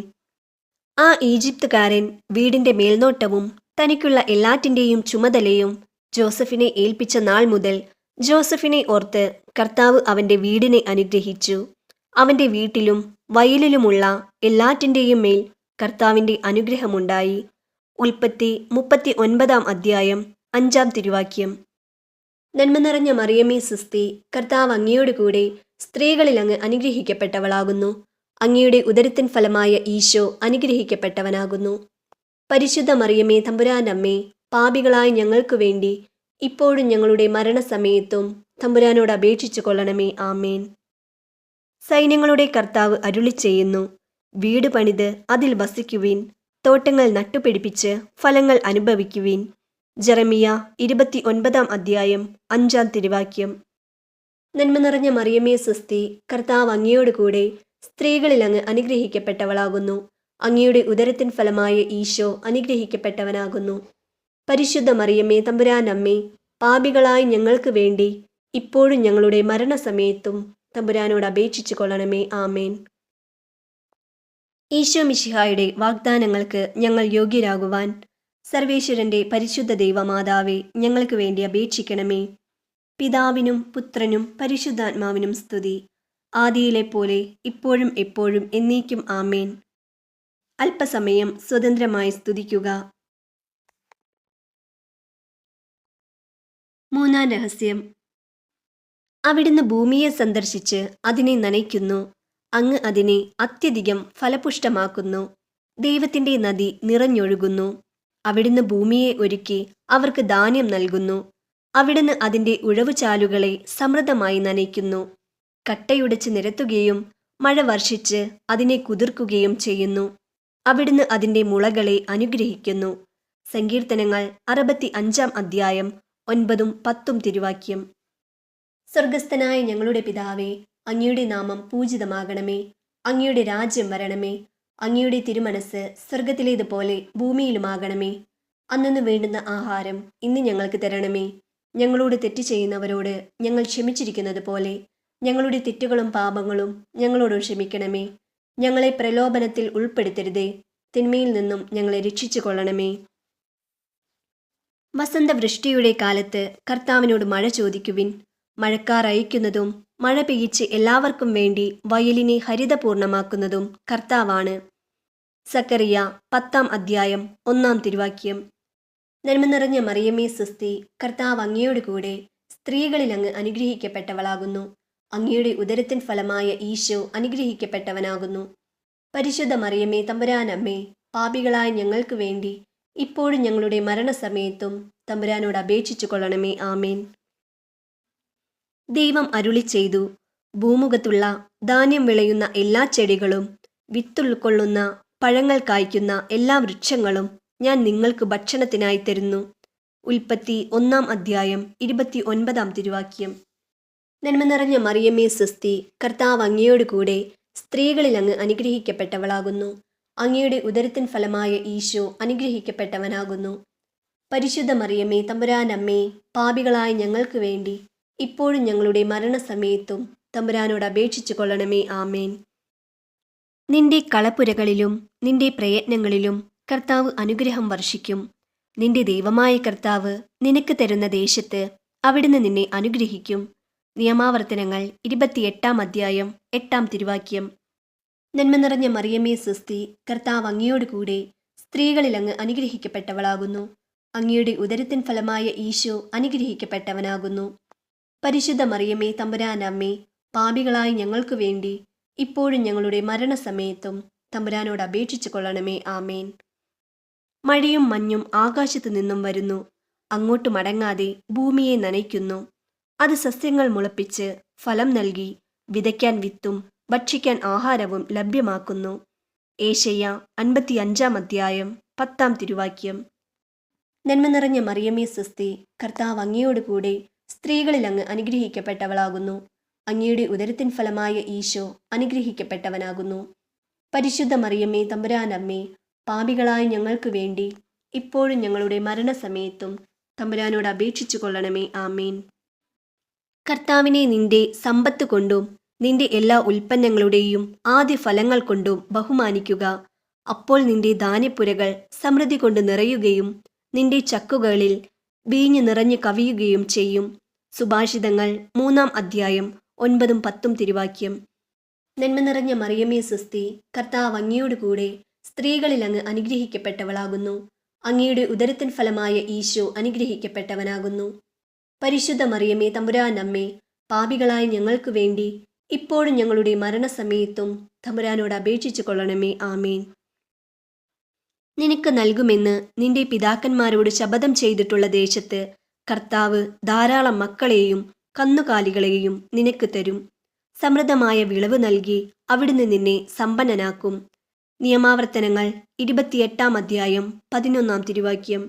ആ ഈജിപ്തുകാരൻ വീടിന്റെ മേൽനോട്ടവും തനിക്കുള്ള എല്ലാറ്റിൻ്റെയും ചുമതലയും ജോസഫിനെ ഏൽപ്പിച്ച നാൾ മുതൽ ജോസഫിനെ ഓർത്ത് കർത്താവ് അവന്റെ വീടിനെ അനുഗ്രഹിച്ചു. അവന്റെ വീട്ടിലും വയലിലുമുള്ള എല്ലാറ്റിൻ്റെയും മേൽ കർത്താവിന്റെ അനുഗ്രഹമുണ്ടായി. ഉൽപ്പത്തി 39 5 തിരുവാക്യം. നന്മ നിറഞ്ഞ മറിയമേ സ്വസ്തി, കർത്താവ് അങ്ങയോട് കൂടെ സ്ത്രീകളിൽ അങ്ങ് അനുഗ്രഹിക്കപ്പെട്ടവളാകുന്നു. അങ്ങയുടെ ഉദരത്തിൻ ഫലമായ ഈശോ അനുഗ്രഹിക്കപ്പെട്ടവനാകുന്നു. പരിശുദ്ധ മറിയമേ തമ്പുരാനമ്മേ, പാപികളായ ഞങ്ങൾക്കു വേണ്ടി ഇപ്പോഴും ഞങ്ങളുടെ മരണസമയത്തും തമ്പുരാനോട് അപേക്ഷിച്ചു കൊള്ളണമേ. ആമേൻ. സൈന്യങ്ങളുടെ കർത്താവ് അരുളി ചെയ്യുന്നു, വീട് പണിത് അതിൽ വസിക്കുവിൻ, തോട്ടങ്ങൾ നട്ടുപിടിപ്പിച്ച് ഫലങ്ങൾ അനുഭവിക്കുവിൻ. ജെറമിയ 29 5 തിരുവാക്യം. നന്മ നിറഞ്ഞ മറിയമേ സ്വസ്തി, കർത്താവ് അങ്ങയോട് കൂടെ സ്ത്രീകളിൽ അങ്ങ് അനുഗ്രഹിക്കപ്പെട്ടവളാകുന്നു. അങ്ങയുടെ ഉദരത്തിൻ ഫലമായ ഈശോ അനുഗ്രഹിക്കപ്പെട്ടവനാകുന്നു. പരിശുദ്ധ മറിയമേ തമ്പുരാനമ്മേ, പാപികളായ ഞങ്ങൾക്ക് വേണ്ടി ഇപ്പോഴും ഞങ്ങളുടെ മരണസമയത്തും തമ്പുരാനോട് അപേക്ഷിച്ചു കൊള്ളണമേ. ആമേൻ. ഈശോ മിശിഹായുടെ വാഗ്ദാനങ്ങൾക്ക് ഞങ്ങൾ യോഗ്യരാകുവാൻ സർവേശ്വരന്റെ പരിശുദ്ധ ദൈവമാതാവേ, ഞങ്ങൾക്ക് വേണ്ടി അപേക്ഷിക്കണമേ. പിതാവിനും പുത്രനും പരിശുദ്ധാത്മാവിനും സ്തുതി, ആദിയിലെ പോലെ ഇപ്പോഴും എപ്പോഴും എന്നേക്കും. ആമേൻ. അല്പസമയം സ്വതന്ത്രമായി സ്തുതിക്കുക. മൂന്നാം രഹസ്യം. അവിടുന്ന് ഭൂമിയെ സന്ദർശിച്ച് അതിനെ നനയ്ക്കുന്നു. അങ്ങ് അതിനെ അത്യധികം ഫലപുഷ്ടമാക്കുന്നു. ദൈവത്തിന്റെ നദി നിറഞ്ഞൊഴുകുന്നു. അവിടുന്ന് ഭൂമിയെ ഒരുക്കി അവർക്ക് ധാന്യം നൽകുന്നു. അവിടുന്ന് അതിൻ്റെ ഉഴവുചാലുകളെ സമൃദ്ധമായി നനയ്ക്കുന്നു. കട്ടയുടച്ച് നിരത്തുകയും മഴ വർഷിച്ച് അതിനെ കുതിർക്കുകയും ചെയ്യുന്നു. അവിടുന്ന് അതിൻ്റെ മുളകളെ അനുഗ്രഹിക്കുന്നു. സങ്കീർത്തനങ്ങൾ 65 9 10 തിരുവാക്യം. സ്വർഗസ്ഥനായ ഞങ്ങളുടെ പിതാവേ, അങ്ങയുടെ നാമം പൂജിതമാകണമേ. അങ്ങയുടെ രാജ്യം വരണമേ. അങ്ങയുടെ തിരുമനസ് സ്വർഗത്തിലേതുപോലെ ഭൂമിയിലുമാകണമേ. അന്നു വേണ്ടുന്ന ആഹാരം ഇന്ന് ഞങ്ങൾക്ക് തരണമേ. ഞങ്ങളോട് തെറ്റ് ചെയ്യുന്നവരോട് ഞങ്ങൾ ക്ഷമിച്ചിരിക്കുന്നത് പോലെ ഞങ്ങളുടെ തെറ്റുകളും പാപങ്ങളും ഞങ്ങളോട് ക്ഷമിക്കണമേ. ഞങ്ങളെ പ്രലോഭനത്തിൽ ഉൾപ്പെടുത്തരുതേ, തിന്മയിൽ നിന്നും ഞങ്ങളെ രക്ഷിച്ചു കൊള്ളണമേ. വസന്തവൃഷ്ടിയുടെ കാലത്ത് കർത്താവിനോട് മഴ ചോദിക്കുവിൻ. മഴക്കാർ അയക്കുന്നതും മഴ പെയ്യിച്ച് എല്ലാവർക്കും വേണ്ടി വയലിനെ ഹരിതപൂർണമാക്കുന്നതും കർത്താവാണ്. സക്കറിയ 10 1 തിരുവാക്യം. നന്മ നിറഞ്ഞ മറിയമേ സ്വസ്തി, കർത്താവ് അങ്ങയോട് കൂടെ സ്ത്രീകളിൽ അങ്ങ് അനുഗ്രഹിക്കപ്പെട്ടവളാകുന്നു. അങ്ങയുടെ ഉദരത്തിൻ ഫലമായ ഈശോ അനുഗ്രഹിക്കപ്പെട്ടവനാകുന്നു. പരിശുദ്ധ മറിയമേ തമ്പുരാനമ്മേ, പാപികളായ ഞങ്ങൾക്ക് വേണ്ടി ഇപ്പോഴും ഞങ്ങളുടെ മരണസമയത്തും തമ്പുരാനോട് അപേക്ഷിച്ചു കൊള്ളണമേ. ആമേൻ. ദൈവം അരുളി ചെയ്തു, ഭൂമുഖത്തുള്ള ധാന്യം വിളയുന്ന എല്ലാ ചെടികളും വിത്തുൾക്കൊള്ളുന്ന പഴങ്ങൾ കായ്ക്കുന്ന എല്ലാ വൃക്ഷങ്ങളും ഞാൻ നിങ്ങൾക്ക് ഭക്ഷണത്തിനായി തരുന്നു. ഉൽപ്പത്തി 1-ാം 29-ാം തിരുവാക്യം. നന്മ നിറഞ്ഞ മറിയമേ സ്വസ്തി, കർത്താവ് അങ്ങയോട് കൂടെ സ്ത്രീകളിൽ അങ്ങ് അനുഗ്രഹിക്കപ്പെട്ടവളാകുന്നു. അങ്ങയുടെ ഉദരത്തിൻ ഫലമായ ഈശോ അനുഗ്രഹിക്കപ്പെട്ടവനാകുന്നു. പരിശുദ്ധ മറിയമേ തമ്പുരാനമ്മേ, പാപികളായ ഞങ്ങൾക്ക് വേണ്ടി ഇപ്പോഴും ഞങ്ങളുടെ മരണസമയത്തും തമ്പുരാനോട് അപേക്ഷിച്ചു കൊള്ളണമേ. ആമേൻ. നിന്റെ കളപ്പുരകളിലും നിന്റെ പ്രയത്നങ്ങളിലും കർത്താവ് അനുഗ്രഹം വർഷിക്കും. നിന്റെ ദൈവമായ കർത്താവ് നിനക്ക് തരുന്ന ദേശത്ത് അവിടുന്ന് നിന്നെ അനുഗ്രഹിക്കും. നിയമാവർത്തനങ്ങൾ 28-ാം 8-ാം തിരുവാക്യം. നന്മ നിറഞ്ഞ മറിയമേ സ്വസ്തി, കർത്താവ് അങ്ങയോട് കൂടെ സ്ത്രീകളിൽ അങ്ങ് അനുഗ്രഹിക്കപ്പെട്ടവളാകുന്നു. അങ്ങയുടെ ഉദരത്തിൻ ഫലമായ ഈശോ അനുഗ്രഹിക്കപ്പെട്ടവനാകുന്നു. പരിശുദ്ധ മറിയമേ തമ്പുരാനമ്മേ, പാപികളായ ഞങ്ങൾക്ക് വേണ്ടി ഇപ്പോഴും ഞങ്ങളുടെ മരണസമയത്തും തമ്പുരാനോട് അപേക്ഷിച്ചു കൊള്ളണമേ. ആമേൻ. മഴയും മഞ്ഞും ആകാശത്തു നിന്നും വരുന്നു, അങ്ങോട്ട് മടങ്ങാതെ ഭൂമിയെ നനയ്ക്കുന്നു. അത് സസ്യങ്ങൾ മുളപ്പിച്ച് ഫലം നൽകി വിതയ്ക്കാൻ വിത്തും ഭക്ഷിക്കാൻ ആഹാരവും ലഭ്യമാക്കുന്നു. ഏശയ്യ 55-ാം 10-ാം തിരുവാക്യം. നന്മ നിറഞ്ഞ മറിയമേ സ്വസ്തി, കർത്താവ് അങ്ങയോട് കൂടെ സ്ത്രീകളിൽ അങ്ങ് അനുഗ്രഹിക്കപ്പെട്ടവളാകുന്നു. അങ്ങയുടെ ഉദരത്തിൻ ഫലമായ ഈശോ അനുഗ്രഹിക്കപ്പെട്ടവനാകുന്നു. പരിശുദ്ധ മറിയമ്മേ തമ്പുരാനമ്മേ, പാപികളായ ഞങ്ങൾക്ക് വേണ്ടി ഇപ്പോഴും ഞങ്ങളുടെ മരണസമയത്തും തമ്പുരാനോട് അപേക്ഷിച്ചു കൊള്ളണമേ. ആമേൻ. കർത്താവിനെ നിന്റെ സമ്പത്ത് കൊണ്ടും നിന്റെ എല്ലാ ഉൽപ്പന്നങ്ങളുടെയും ആദ്യ ഫലങ്ങൾ കൊണ്ടും ബഹുമാനിക്കുക. അപ്പോൾ നിന്റെ ധാന്യപ്പുരകൾ സമൃദ്ധി കൊണ്ട് നിറയുകയും നിന്റെ ചക്കുകളിൽ വീഞ്ഞ് നിറഞ്ഞു കവിയുകയും ചെയ്യും. സുഭാഷിതങ്ങൾ 3-ാം 9-10 തിരുവാക്യം. നന്മ നിറഞ്ഞ മറിയമേ സ്വസ്തി, കർത്താവ് അങ്ങയോട് കൂടെ സ്ത്രീകളിൽ അങ്ങ് അനുഗ്രഹിക്കപ്പെട്ടവളാകുന്നു. അങ്ങയുടെ ഉദരത്തിൻ ഫലമായ ഈശോ അനുഗ്രഹിക്കപ്പെട്ടവനാകുന്നു. പരിശുദ്ധ മറിയമേ തമ്പുരാനമ്മേ, പാപികളായ ഞങ്ങൾക്ക് വേണ്ടി ഇപ്പോഴും ഞങ്ങളുടെ മരണസമയത്തും തമ്പുരാനോട് അപേക്ഷിച്ചു കൊള്ളണമേ. ആമേൻ. നിനക്ക് നൽകുമെന്ന് നിന്റെ പിതാക്കന്മാരോട് ശപഥം ചെയ്തിട്ടുള്ള ദേശത്ത് കർത്താവ് ധാരാളം മക്കളെയും കന്നുകാലികളെയും നിനക്ക് തരും. സമൃദ്ധമായ വിളവ് നൽകി അവിടുന്ന് നിന്നെ സമ്പന്നനാക്കും. നിയമാവർത്തനങ്ങൾ 28-ാം 11-ാം തിരുവാക്യം.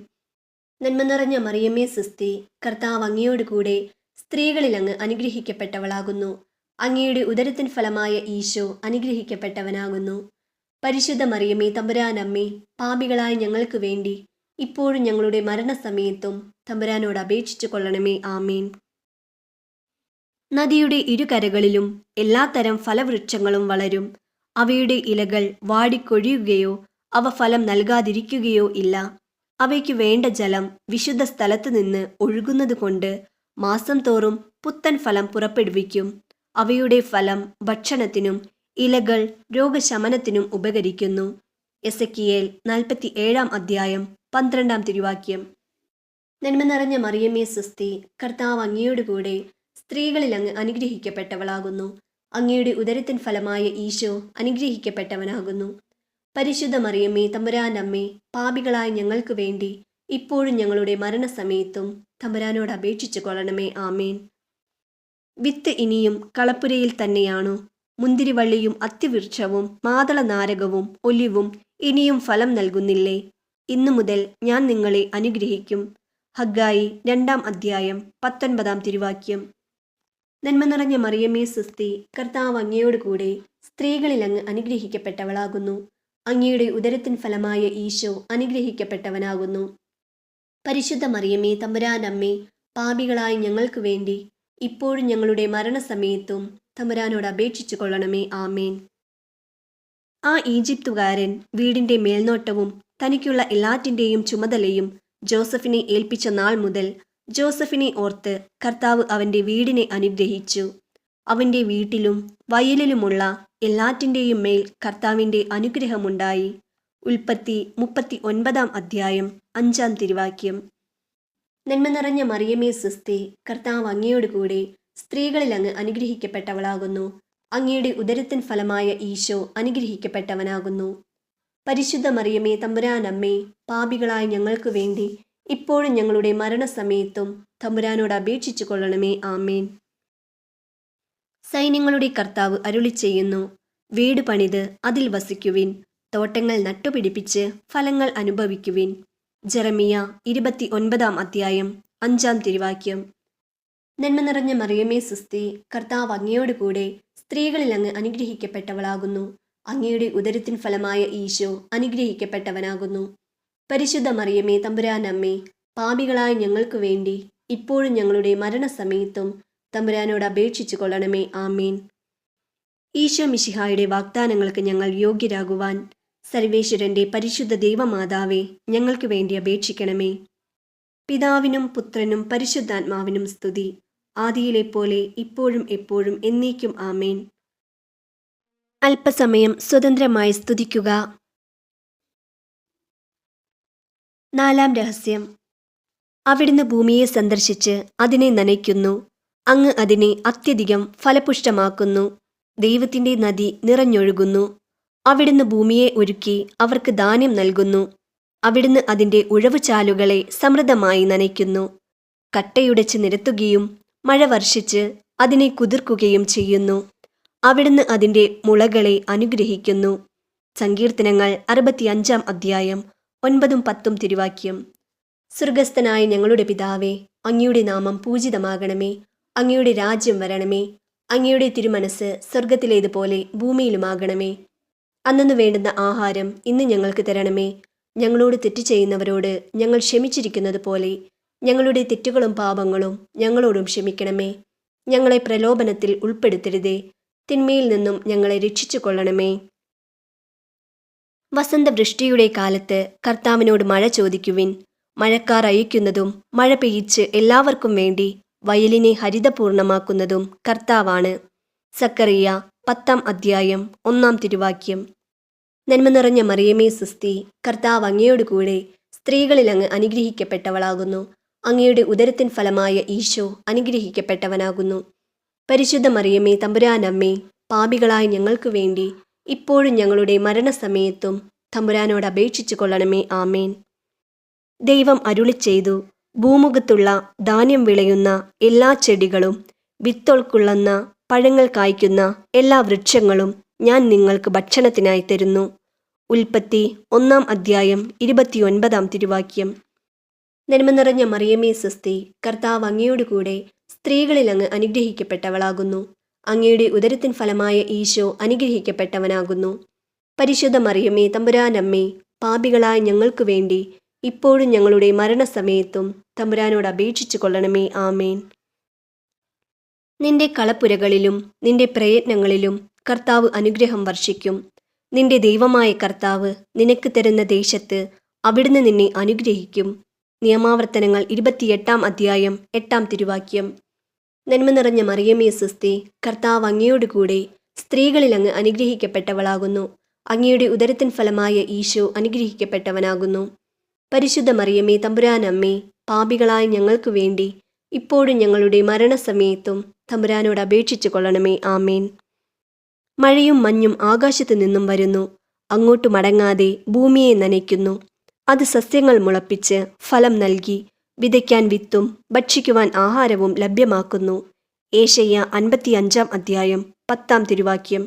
നന്മ നിറഞ്ഞ മറിയമേ സ്വസ്തി, കർത്താവ് അങ്ങയോട് കൂടെ സ്ത്രീകളിൽ അങ്ങ് അനുഗ്രഹിക്കപ്പെട്ടവളാകുന്നു. അങ്ങയുടെ ഉദരത്തിൻ ഫലമായ ഈശോ അനുഗ്രഹിക്കപ്പെട്ടവനാകുന്നു. പരിശുദ്ധ മറിയമേ തമ്പുരാനമ്മേ, പാപികളായ ഞങ്ങൾക്ക് വേണ്ടി ഇപ്പോഴും ഞങ്ങളുടെ മരണസമയത്തും തമ്പുരാനോട് അപേക്ഷിച്ചു കൊള്ളണമേ. ആമേൻ. നദിയുടെ ഇരുകരകളിലും എല്ലാത്തരം ഫലവൃക്ഷങ്ങളും വളരും. അവയുടെ ഇലകൾ വാടിക്കൊഴിയുകയോ അവ ഫലം നൽകാതിരിക്കുകയോ ഇല്ല. അവയ്ക്കു വേണ്ട ജലം വിശുദ്ധ സ്ഥലത്ത് നിന്ന് ഒഴുകുന്നത് കൊണ്ട് മാസം തോറും പുത്തൻ ഫലം പുറപ്പെടുവിക്കും. അവയുടെ ഫലം ഭക്ഷണത്തിനും ഇലകൾ രോഗശമനത്തിനും ഉപകരിക്കുന്നു. എസെക്കിയേൽ 47-ാം 12-ാം തിരുവാക്യം. നന്മ നിറഞ്ഞ മറിയമേ സ്വസ്തി, കർത്താവ് അങ്ങയോട് കൂടെ സ്ത്രീകളിൽ അങ്ങ് അനുഗ്രഹിക്കപ്പെട്ടവളാകുന്നു. അങ്ങയുടെ ഉദരത്തിൻ ഫലമായ ഈശോ അനുഗ്രഹിക്കപ്പെട്ടവനാകുന്നു. പരിശുദ്ധ മറിയമ്മേ തമ്പുരാനമ്മേ, പാപികളായ ഞങ്ങൾക്ക് വേണ്ടി ഇപ്പോഴും ഞങ്ങളുടെ മരണസമയത്തും തമ്പുരാനോട് അപേക്ഷിച്ചു കൊള്ളണമേ. ആമേൻ. വിത്ത് ഇനിയും കളപ്പുരയിൽ തന്നെയാണു. മുന്തിരിവള്ളിയും അത്തിവൃക്ഷവും മാതള നാരകവും ഒലിവും ഇനിയും ഫലം നൽകുന്നില്ലേ? ഇന്നു മുതൽ ഞാൻ നിങ്ങളെ അനുഗ്രഹിക്കും. ഹഗ്ഗായി 2-ാം 19-ാം തിരുവാക്യം. നന്മ നിറഞ്ഞ മറിയമേ സ്വസ്തി, കർത്താവ് അങ്ങയോട് കൂടെ സ്ത്രീകളിൽ അങ്ങ് അനുഗ്രഹിക്കപ്പെട്ടവളാകുന്നു. അങ്ങയുടെ ഉദരത്തിൻ ഫലമായ ഈശോ അനുഗ്രഹിക്കപ്പെട്ടവനാകുന്നു. പരിശുദ്ധ മറിയമേ തമ്പുരാനമ്മേ, പാപികളായ ഞങ്ങൾക്ക് വേണ്ടി ഇപ്പോഴും ഞങ്ങളുടെ മരണസമയത്തും തമ്പുരാനോട് അപേക്ഷിച്ചു കൊള്ളണമേ. ആമേൻ. ആ ഈജിപ്തുകാരൻ വീടിന്റെ മേൽനോട്ടവും തനിക്കുള്ള എല്ലാറ്റിൻ്റെയും ചുമതലയും ജോസഫിനെ ഏൽപ്പിച്ച നാൾ മുതൽ ജോസഫിനെ ഓർത്ത് കർത്താവ് അവൻ്റെ വീടിനെ അനുഗ്രഹിച്ചു. അവൻ്റെ വീട്ടിലും വയലിലുമുള്ള എല്ലാറ്റിൻ്റെയും മേൽ കർത്താവിൻ്റെ അനുഗ്രഹമുണ്ടായി. ഉൽപ്പത്തി 39-ാം 5-ാം തിരുവാക്യം. നന്മ നിറഞ്ഞ മറിയമേ സ്വസ്തി, കർത്താവ് അങ്ങയോട് കൂടെ സ്ത്രീകളിൽ അങ്ങ് അനുഗ്രഹിക്കപ്പെട്ടവളാകുന്നു. അങ്ങയുടെ ഉദരത്തിൻ ഫലമായ ഈശോ അനുഗ്രഹിക്കപ്പെട്ടവനാകുന്നു. പരിശുദ്ധ മറിയമേ തമ്പുരാനമ്മേ, പാപികളായ ഞങ്ങൾക്ക് വേണ്ടി ഇപ്പോഴും ഞങ്ങളുടെ മരണസമയത്തും തമ്പുരാനോട് അപേക്ഷിച്ചു കൊള്ളണമേ. ആമേൻ. സൈന്യങ്ങളുടെ കർത്താവ് അരുളി ചെയ്യുന്നു, വീട് പണിത് അതിൽ വസിക്കുവിൻ, തോട്ടങ്ങൾ നട്ടുപിടിപ്പിച്ച് ഫലങ്ങൾ അനുഭവിക്കുവിൻ. ജെറമിയ 29 അധ്യായം 5 തിരുവാക്യം. നന്മ നിറഞ്ഞ മറിയമേ സുസ്തി, കർത്താവ് അങ്ങയോട് കൂടെ സ്ത്രീകളിൽ അങ്ങ് അനുഗ്രഹിക്കപ്പെട്ടവളാകുന്നു. അങ്ങയുടെ ഉദരത്തിൻ ഫലമായ ഈശോ അനുഗ്രഹിക്കപ്പെട്ടവനാകുന്നു. പരിശുദ്ധ മറിയമേ തമ്പുരാനമ്മേ, പാപികളായ ഞങ്ങൾക്ക് വേണ്ടി ഇപ്പോഴും ഞങ്ങളുടെ മരണസമയത്തും തമ്പുരാനോട് അപേക്ഷിച്ചു കൊള്ളണമേ. ആമേൻ. ഈശോ മിശിഹായുടെ വാഗ്ദാനങ്ങൾക്ക് ഞങ്ങൾ യോഗ്യരാകുവാൻ സർവേശ്വരന്റെ പരിശുദ്ധ ദൈവമാതാവേ, ഞങ്ങൾക്ക് വേണ്ടി അപേക്ഷിക്കണമേ. പിതാവിനും പുത്രനും പരിശുദ്ധാത്മാവിനും സ്തുതി, ആദിയിലെ പോലെ ഇപ്പോഴും എപ്പോഴും എന്നേക്കും. ആമേൻ. അല്പസമയം സ്വതന്ത്രമായി സ്തുതിക്കുക. 4-ാം രഹസ്യം. അവിടുന്ന് ഭൂമിയെ സന്ദർശിച്ച് അതിനെ നനയ്ക്കുന്നു. അങ്ങ് അതിനെ അത്യധികം ഫലപുഷ്ടമാക്കുന്നു. ദൈവത്തിന്റെ നദി നിറഞ്ഞൊഴുകുന്നു. അവിടുന്ന് ഭൂമിയെ ഒരുക്കി അവർക്ക് ധാന്യം നൽകുന്നു. അവിടുന്ന് അതിൻ്റെ ഉഴവുചാലുകളെ സമൃദ്ധമായി നനയ്ക്കുന്നു. കട്ടയുടച്ച് നിരത്തുകയും മഴ വർഷിച്ച് അതിനെ കുതിർക്കുകയും ചെയ്യുന്നു. അവിടുന്ന് അതിൻ്റെ മുളകളെ അനുഗ്രഹിക്കുന്നു. സങ്കീർത്തനങ്ങൾ 65 അധ്യായം 9-10 തിരുവാക്യം. സ്വർഗസ്ഥനായ ഞങ്ങളുടെ പിതാവേ, അങ്ങയുടെ നാമം പൂജിതമാകണമേ. അങ്ങയുടെ രാജ്യം വരണമേ. അങ്ങയുടെ തിരുമനസ് സ്വർഗത്തിലേതുപോലെ ഭൂമിയിലുമാകണമേ. അന്നു വേണ്ടുന്ന ആഹാരം ഇന്ന് ഞങ്ങൾക്ക് തരണമേ. ഞങ്ങളോട് തെറ്റ് ചെയ്യുന്നവരോട് ഞങ്ങൾ ക്ഷമിച്ചിരിക്കുന്നത് പോലെ ഞങ്ങളുടെ തെറ്റുകളും പാപങ്ങളും ഞങ്ങളോടും ക്ഷമിക്കണമേ. ഞങ്ങളെ പ്രലോഭനത്തിൽ ഉൾപ്പെടുത്തരുതേ. തിന്മയിൽ നിന്നും ഞങ്ങളെ രക്ഷിച്ചു കൊള്ളണമേ. വസന്തവൃഷ്ടിയുടെ കാലത്ത് കർത്താവിനോട് മഴ ചോദിക്കുവിൻ. മഴക്കാർ അയക്കുന്നതും മഴ പെയ്യിച്ച് എല്ലാവർക്കും വേണ്ടി വയലിനെ ഹരിതപൂർണമാക്കുന്നതും കർത്താവാണ്. സക്കറിയ 10 അധ്യായം 1 തിരുവാക്യം. നന്മ നിറഞ്ഞ മറിയമേ സുസ്തി, കർത്താവ് അങ്ങയോട് കൂടെ സ്ത്രീകളിൽ അങ്ങ് അനുഗ്രഹിക്കപ്പെട്ടവളാകുന്നു. അങ്ങയുടെ ഉദരത്തിൻ ഫലമായ ഈശോ അനുഗ്രഹിക്കപ്പെട്ടവനാകുന്നു. പരിശുദ്ധ മറിയമേ തമ്പുരാനമ്മേ, പാപികളായ ഞങ്ങൾക്ക് വേണ്ടി ഇപ്പോഴും ഞങ്ങളുടെ മരണസമയത്തും തമ്പുരാനോട് അപേക്ഷിച്ചു കൊള്ളണമേ. ആമേൻ. ദൈവം അരുളിച്ചെയ്തു, ഭൂമുഖത്തുള്ള ധാന്യം വിളയുന്ന എല്ലാ ചെടികളും വിത്തൊൾക്കൊള്ളുന്ന പഴങ്ങൾ കായ്ക്കുന്ന എല്ലാ വൃക്ഷങ്ങളും ഞാൻ നിങ്ങൾക്ക് ഭക്ഷണത്തിനായി തരുന്നു. ഉൽപ്പത്തി 1 അധ്യായം 29 തിരുവാക്യം. നന്മ നിറഞ്ഞ മറിയമേ സുസ്തി, കർത്താവ് അങ്ങയോട് കൂടെ സ്ത്രീകളിൽ അങ്ങ് അനുഗ്രഹിക്കപ്പെട്ടവളാകുന്നു. അങ്ങയുടെ ഉദരത്തിൻ ഫലമായ ഈശോ അനുഗ്രഹിക്കപ്പെട്ടവനാകുന്നു. പരിശുദ്ധ മറിയമേ തമ്പുരാനമ്മേ, പാപികളായ ഞങ്ങൾക്ക് വേണ്ടി ഇപ്പോഴും ഞങ്ങളുടെ മരണസമയത്തും തമ്പുരാനോട് അപേക്ഷിച്ചു കൊള്ളണമേ. ആമേൻ. നിന്റെ കളപ്പുരകളിലും നിന്റെ പ്രയത്നങ്ങളിലും കർത്താവ് അനുഗ്രഹം വർഷിക്കും. നിന്റെ ദൈവമായ കർത്താവ് നിനക്ക് തരുന്ന ദേശത്ത് അവിടുന്ന് നിന്നെ അനുഗ്രഹിക്കും. നിയമാവർത്തനങ്ങൾ 28 അധ്യായം 8 തിരുവാക്യം. നന്മ നിറഞ്ഞ മറിയമേ സുസ്തി, കർത്താവ് അങ്ങയോട് കൂടെ സ്ത്രീകളിൽ അങ്ങ് അനുഗ്രഹിക്കപ്പെട്ടവളാകുന്നു. അങ്ങയുടെ ഉദരത്തിൻ ഫലമായ ഈശോ അനുഗ്രഹിക്കപ്പെട്ടവനാകുന്നു. പരിശുദ്ധ മറിയമേ തമ്പുരാനമ്മേ, പാപികളായ ഞങ്ങൾക്ക് വേണ്ടി ഇപ്പോഴും ഞങ്ങളുടെ മരണസമയത്തും തമ്പുരാനോട് അപേക്ഷിച്ചു കൊള്ളണമേ. ആമേൻ. മഴയും മഞ്ഞും ആകാശത്തു നിന്നും വരുന്നു. അങ്ങോട്ട് മടങ്ങാതെ ഭൂമിയെ നനയ്ക്കുന്നു. അത് സസ്യങ്ങൾ മുളപ്പിച്ച് ഫലം നൽകി വിതയ്ക്കാൻ വിത്തും ഭക്ഷിക്കുവാൻ ആഹാരവും ലഭ്യമാക്കുന്നു. ഏശയ്യ 55 അധ്യായം 10 തിരുവാക്യം.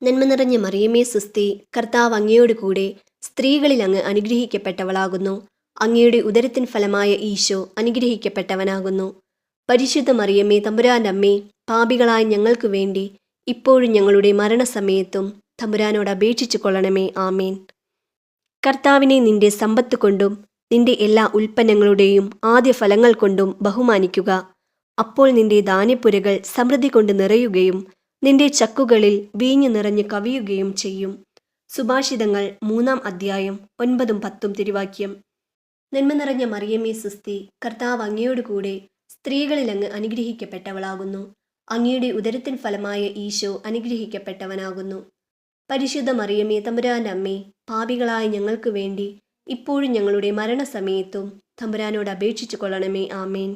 നന്മ നിറഞ്ഞ മറിയമേ സുസ്തി, കർത്താവ് അങ്ങയോട് കൂടെ സ്ത്രീകളിൽ അങ്ങ് അനുഗ്രഹിക്കപ്പെട്ടവളാകുന്നു. അങ്ങയുടെ ഉദരത്തിൻ ഫലമായ ഈശോ അനുഗ്രഹിക്കപ്പെട്ടവനാകുന്നു. പരിശുദ്ധ മറിയമേ തമ്പുരാനമ്മേ, പാപികളായ ഞങ്ങൾക്ക് വേണ്ടി ഇപ്പോഴും ഞങ്ങളുടെ മരണസമയത്തും തമ്പുരാനോട് അപേക്ഷിച്ചു കൊള്ളണമേ. ആമേൻ. കർത്താവിനെ നിന്റെ സമ്പത്ത് കൊണ്ടും നിന്റെ എല്ലാ ഉൽപ്പന്നങ്ങളുടെയും ആദ്യ ഫലങ്ങൾ കൊണ്ടും ബഹുമാനിക്കുക. അപ്പോൾ നിന്റെ ധാന്യപ്പുരകൾ സമൃദ്ധി കൊണ്ട് നിറയുകയും നിന്റെ ചക്കുകളിൽ വീഞ്ഞു നിറഞ്ഞു കവിയുകയും ചെയ്യും. സുഭാഷിതങ്ങൾ 3 അധ്യായം 9-10 തിരുവാക്യം. നന്മ നിറഞ്ഞ മറിയമേ സുസ്തി, കർത്താവ് അങ്ങയോട് കൂടെ സ്ത്രീകളിൽ അങ്ങ് അനുഗ്രഹിക്കപ്പെട്ടവളാകുന്നു. അങ്ങയുടെ ഉദരത്തിൻ ഫലമായ ഈശോ അനുഗ്രഹിക്കപ്പെട്ടവനാകുന്നു. പരിശുദ്ധ മറിയമേ തമ്പുരാനമ്മേ, പാപികളായ ഞങ്ങൾക്ക് വേണ്ടി ഇപ്പോഴും ഞങ്ങളുടെ മരണസമയത്തും തമ്പുരാനോട് അപേക്ഷിച്ചു കൊള്ളണമേ. ആമേൻ.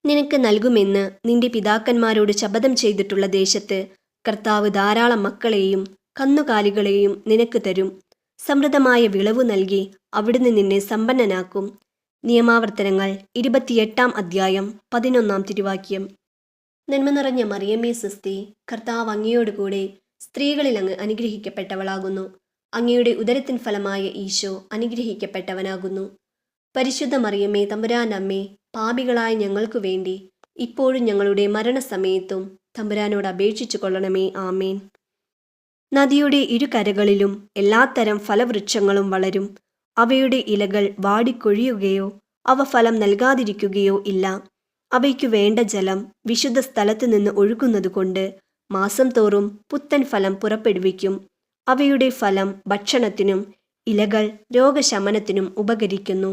നിനക്ക് നൽകുമെന്ന് നിന്റെ പിതാക്കന്മാരോട് ശപഥം ചെയ്തിട്ടുള്ള ദേശത്ത് കർത്താവ് ധാരാളം മക്കളെയും കന്നുകാലികളെയും നിനക്ക് തരും. സമൃദ്ധമായ വിളവ് നൽകി അവിടുന്ന് നിന്നെ സമ്പന്നനാക്കും. നിയമാവർത്തനങ്ങൾ 28 അധ്യായം 11 തിരുവാക്യം. നന്മ നിറഞ്ഞ മറിയമേ സുസ്തി, കർത്താവ് അങ്ങയോട് കൂടെ സ്ത്രീകളിൽ അങ്ങ് അനുഗ്രഹിക്കപ്പെട്ടവളാകുന്നു. അങ്ങയുടെ ഉദരത്തിൻ ഫലമായ ഈശോ അനുഗ്രഹിക്കപ്പെട്ടവനാകുന്നു. പരിശുദ്ധ മറിയമ്മേ തമ്പുരാനമ്മേ, പാപികളായ ഞങ്ങൾക്കു വേണ്ടി ഇപ്പോഴും ഞങ്ങളുടെ മരണസമയത്തും തമ്പുരാനോട് അപേക്ഷിച്ചു കൊള്ളണമേ. ആമേൻ. നദിയുടെ ഇരുകരകളിലും എല്ലാത്തരം ഫലവൃക്ഷങ്ങളും വളരും. അവയുടെ ഇലകൾ വാടിക്കൊഴിയുകയോ അവ ഫലം നൽകാതിരിക്കുകയോ ഇല്ല. അവയ്ക്കു വേണ്ട ജലം വിശുദ്ധ സ്ഥലത്തു നിന്ന് ഒഴുകുന്നതുകൊണ്ട് മാസം തോറും പുത്തൻ ഫലം പുറപ്പെടുവിക്കും. അവയുടെ ഫലം ഭക്ഷണത്തിനും ഇലകൾ രോഗശമനത്തിനും ഉപകരിക്കുന്നു.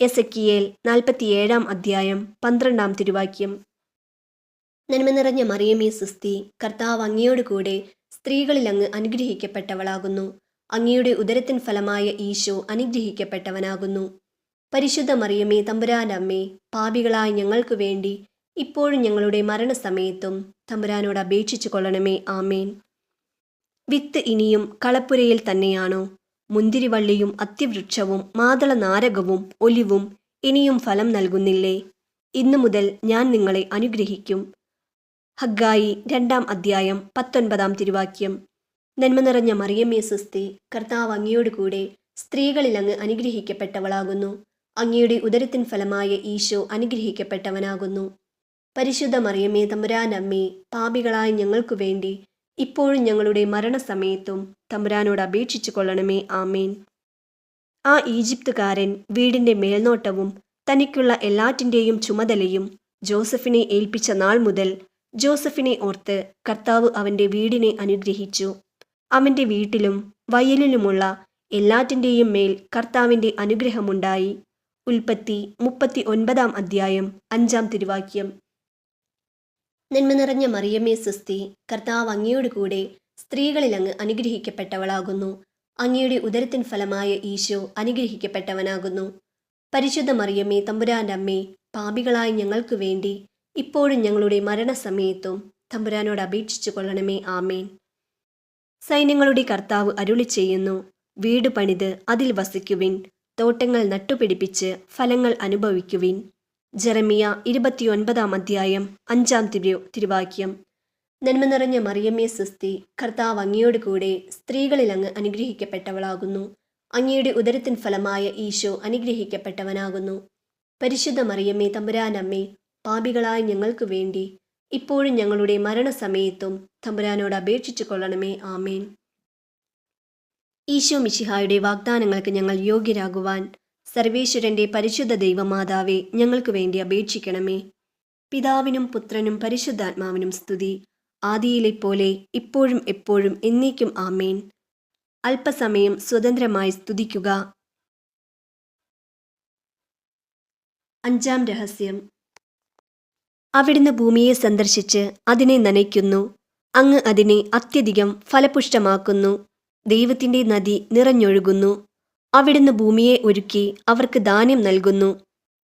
എസെക്കിയേൽ 47 അധ്യായം 12 തിരുവാക്യം. നന്മ നിറഞ്ഞ മറിയമേ സുസ്തി, കർത്താവ് അങ്ങയോട് കൂടെ സ്ത്രീകളിൽ അങ്ങ് അനുഗ്രഹിക്കപ്പെട്ടവളാകുന്നു. അങ്ങയുടെ ഉദരത്തിൻ ഫലമായ ഈശോ അനുഗ്രഹിക്കപ്പെട്ടവനാകുന്നു. പരിശുദ്ധ മറിയമേ തമ്പുരാനമ്മേ, പാപികളായ ഞങ്ങൾക്കു വേണ്ടി ഇപ്പോഴും ഞങ്ങളുടെ മരണസമയത്തും തമ്പുരാനോട് അപേക്ഷിച്ചു കൊള്ളണമേ. ആമേൻ. വിത്ത് ഇനിയും കളപ്പുരയിൽ തന്നെയാണോ? മുന്തിരിവള്ളിയും അത്തിവൃക്ഷവും മാതള നാരകവും ഒലിവും ഇനിയും ഫലം നൽകുന്നില്ലേ? ഇന്നു മുതൽ ഞാൻ നിങ്ങളെ അനുഗ്രഹിക്കും. ഹഗ്ഗായി 2 അധ്യായം 19 തിരുവാക്യം. നന്മ നിറഞ്ഞ മറിയമ്മേ സുസ്തി, കർത്താവ് അങ്ങയോട് കൂടെ സ്ത്രീകളിൽ അങ്ങ് അനുഗ്രഹിക്കപ്പെട്ടവളാകുന്നു. അങ്ങയുടെ ഉദരത്തിൻ ഫലമായ ഈശോ അനുഗ്രഹിക്കപ്പെട്ടവനാകുന്നു. പരിശുദ്ധ മറിയമ്മേ തമ്പുരാനമ്മേ, പാപികളായ ഞങ്ങൾക്കു വേണ്ടി ഇപ്പോഴും ഞങ്ങളുടെ മരണസമയത്തും തമ്പുരാനോട് അപേക്ഷിച്ചു കൊള്ളണമേ. ആമേൻ. ആ ഈജിപ്തുകാരൻ വീടിന്റെ മേൽനോട്ടവും തനിക്കുള്ള എല്ലാറ്റിൻ്റെയും ചുമതലയും ജോസഫിനെ ഏൽപ്പിച്ച നാൾ മുതൽ ജോസഫിനെ ഓർത്ത് കർത്താവ് അവൻ്റെ വീടിനെ അനുഗ്രഹിച്ചു. അവൻ്റെ വീട്ടിലും വയലിലുമുള്ള എല്ലാറ്റിൻ്റെയും മേൽ കർത്താവിൻ്റെ അനുഗ്രഹമുണ്ടായി. ഉൽപ്പത്തി 39 അധ്യായം 5 തിരുവാക്യം. നന്മ നിറഞ്ഞ മറിയമ്മേ സുസ്തി, കർത്താവ് അങ്ങയോട് കൂടെ സ്ത്രീകളിൽ അങ്ങ് അനുഗ്രഹിക്കപ്പെട്ടവളാകുന്നു. അങ്ങയുടെ ഉദരത്തിൻ ഫലമായ ഈശോ അനുഗ്രഹിക്കപ്പെട്ടവനാകുന്നു. പരിശുദ്ധ മറിയമ്മേ തമ്പുരാനമ്മേ, പാപികളായ ഞങ്ങൾക്കു വേണ്ടി ഇപ്പോഴും ഞങ്ങളുടെ മരണസമയത്തും തമ്പുരാനോട് അപേക്ഷിച്ചു കൊള്ളണമേ. ആമേൻ. സൈന്യങ്ങളുടെ കർത്താവ് അരുളി ചെയ്യുന്നു, വീട് പണിത് അതിൽ വസിക്കുവിൻ, തോട്ടങ്ങൾ നട്ടുപിടിപ്പിച്ച് ഫലങ്ങൾ അനുഭവിക്കുവിൻ. ജെറമിയ 29 അധ്യായം 5 തിരുവാക്യം. നന്മ നിറഞ്ഞ മറിയമ്മേ സുസ്തി, കർത്താവ് അങ്ങയോട് കൂടെ സ്ത്രീകളിൽ അങ്ങ് അനുഗ്രഹിക്കപ്പെട്ടവളാകുന്നു. അങ്ങയുടെ ഉദരത്തിൻ ഫലമായ ഈശോ അനുഗ്രഹിക്കപ്പെട്ടവനാകുന്നു. പരിശുദ്ധ മറിയമ്മേ തമ്പുരാനമ്മേ, പാപികളായ ഞങ്ങൾക്കു വേണ്ടി ഇപ്പോഴും ഞങ്ങളുടെ മരണസമയത്തും തമ്പുരാനോട് അപേക്ഷിച്ചു കൊള്ളണമേ. ആമേൻ. ഈശോ മിശിഹായുടെ വാഗ്ദാനങ്ങൾക്ക് ഞങ്ങൾ യോഗ്യരാകുവാൻ സർവേശ്വരന്റെ പരിശുദ്ധ ദൈവമാതാവേ, ഞങ്ങൾക്ക് വേണ്ടി അപേക്ഷിക്കണമേ. പിതാവിനും പുത്രനും പരിശുദ്ധാത്മാവിനും സ്തുതി, ആദിയിലെ പോലെ ഇപ്പോഴും എപ്പോഴും എന്നേക്കും. ആമേൻ. അല്പസമയം സ്വതന്ത്രമായി സ്തുതിക്കുക. 5 രഹസ്യം. അവിടുന്ന് ഭൂമിയെ സന്ദർശിച്ച് അതിനെ നനയ്ക്കുന്നു. അങ്ങ് അതിനെ അത്യധികം ഫലപുഷ്ടമാക്കുന്നു. ദൈവത്തിൻ്റെ നദി നിറഞ്ഞൊഴുകുന്നു. അവിടുന്ന് ഭൂമിയെ ഒരുക്കി അവർക്ക് ധാന്യം നൽകുന്നു.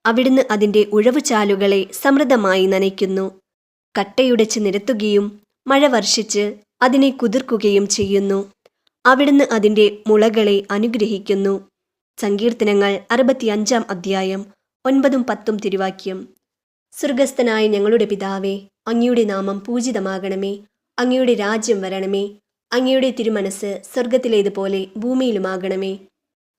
അവിടുന്ന് അതിൻ്റെ ഉഴവുചാലുകളെ സമൃദ്ധമായി നനയ്ക്കുന്നു. കട്ടയുടച്ച് നിരത്തുകയും മഴ വർഷിച്ച് അതിനെ കുതിർക്കുകയും ചെയ്യുന്നു. അവിടുന്ന് അതിൻ്റെ മുളകളെ അനുഗ്രഹിക്കുന്നു. സങ്കീർത്തനങ്ങൾ 65 അധ്യായം 9-10 തിരുവാക്യം. സ്വർഗസ്ഥനായ ഞങ്ങളുടെ പിതാവേ, അങ്ങയുടെ നാമം പൂജിതമാകണമേ. അങ്ങയുടെ രാജ്യം വരണമേ. അങ്ങയുടെ തിരുമനസ് സ്വർഗത്തിലേതുപോലെ ഭൂമിയിലുമാകണമേ.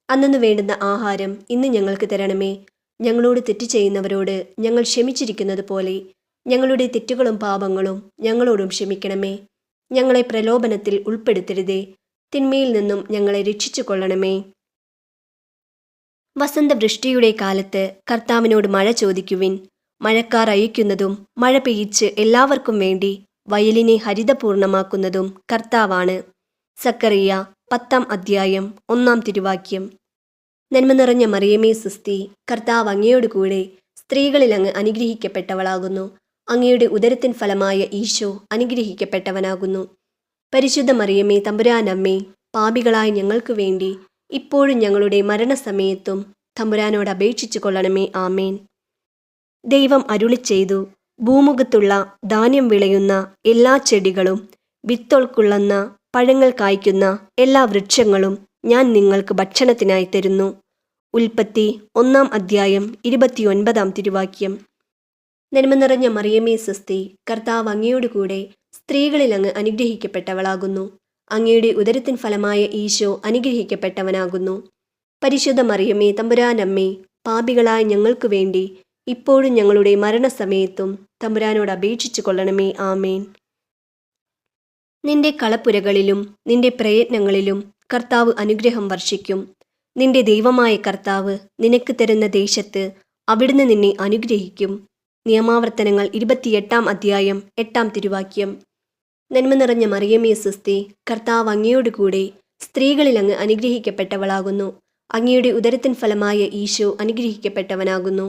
അന്നു വേണ്ടുന്ന ആഹാരം ഇന്ന് ഞങ്ങൾക്ക് തരണമേ. ഞങ്ങളോട് തെറ്റ് ചെയ്യുന്നവരോട് ഞങ്ങൾ ക്ഷമിച്ചിരിക്കുന്നത് പോലെ ഞങ്ങളുടെ തെറ്റുകളും പാപങ്ങളും ഞങ്ങളോടും ക്ഷമിക്കണമേ. ഞങ്ങളെ പ്രലോഭനത്തിൽ ഉൾപ്പെടുത്തരുതേ, തിന്മയിൽ നിന്നും ഞങ്ങളെ രക്ഷിച്ചു കൊള്ളണമേ. വസന്തവൃഷ്ടിയുടെ കാലത്ത് കർത്താവിനോട് മഴ ചോദിക്കുവിൻ. മഴക്കാർ അയക്കുന്നതും മഴ പെയ്യിച്ച് എല്ലാവർക്കും വേണ്ടി വയലിനെ ഹരിതപൂർണമാക്കുന്നതും കർത്താവാണ്. സക്കറിയ 10 അധ്യായം 1 തിരുവാക്യം. നന്മ നിറഞ്ഞ മറിയമേ സുസ്തി, കർത്താവ് അങ്ങയോട് കൂടെ സ്ത്രീകളിൽ അങ്ങ് അനുഗ്രഹിക്കപ്പെട്ടവളാകുന്നു. അങ്ങയുടെ ഉദരത്തിൻ ഫലമായ ഈശോ അനുഗ്രഹിക്കപ്പെട്ടവനാകുന്നു. പരിശുദ്ധ മറിയമ്മേ തമ്പുരാനമ്മേ, പാപികളായ ഞങ്ങൾക്ക് വേണ്ടി ഇപ്പോഴും ഞങ്ങളുടെ മരണസമയത്തും തമ്പുരാനോട് അപേക്ഷിച്ചു കൊള്ളണമേ. ആമേൻ. ദൈവം അരുളി ചെയ്തു, ഭൂമുഖത്തുള്ള ധാന്യം വിളയുന്ന എല്ലാ ചെടികളും വിത്തൊൾക്കൊള്ളുന്ന പഴങ്ങൾ കായ്ക്കുന്ന എല്ലാ വൃക്ഷങ്ങളും ഞാൻ നിങ്ങൾക്ക് ഭക്ഷണത്തിനായി തരുന്നു. ഉൽപ്പത്തി 1 അധ്യായം 29 തിരുവാക്യം. നന്മ നിറഞ്ഞ മറിയമേ സ്വസ്തി, കർത്താവ് അങ്ങയോട് കൂടെ സ്ത്രീകളിൽ അങ്ങ് അനുഗ്രഹിക്കപ്പെട്ടവളാകുന്നു. അങ്ങയുടെ ഉദരത്തിൻ ഫലമായ ഈശോ അനുഗ്രഹിക്കപ്പെട്ടവനാകുന്നു. പരിശുദ്ധ മറിയമ്മേ തമ്പുരാനമ്മേ, പാപികളായ ഞങ്ങൾക്ക് വേണ്ടി ഇപ്പോഴും ഞങ്ങളുടെ മരണസമയത്തും തമ്പുരാനോട് അപേക്ഷിച്ചു കൊള്ളണമേ. ആമേൻ. നിന്റെ കളപ്പുരകളിലും നിന്റെ പ്രയത്നങ്ങളിലും കർത്താവ് അനുഗ്രഹം വർഷിക്കും. നിന്റെ ദൈവമായ കർത്താവ് നിനക്ക് തരുന്ന ദേശത്ത് അവിടുന്ന് നിന്നെ അനുഗ്രഹിക്കും. നിയമാവർത്തനങ്ങൾ 28-ാം അധ്യായം 8-ാം തിരുവാക്യം. നന്മ നിറഞ്ഞ മറിയമേ സ്വസ്തി, കർത്താവ് അങ്ങയോടുകൂടെ സ്ത്രീകളിൽ അങ്ങ് അനുഗ്രഹിക്കപ്പെട്ടവളാകുന്നു. അങ്ങയുടെ ഉദരത്തിൻ ഫലമായ ഈശോ അനുഗ്രഹിക്കപ്പെട്ടവനാകുന്നു.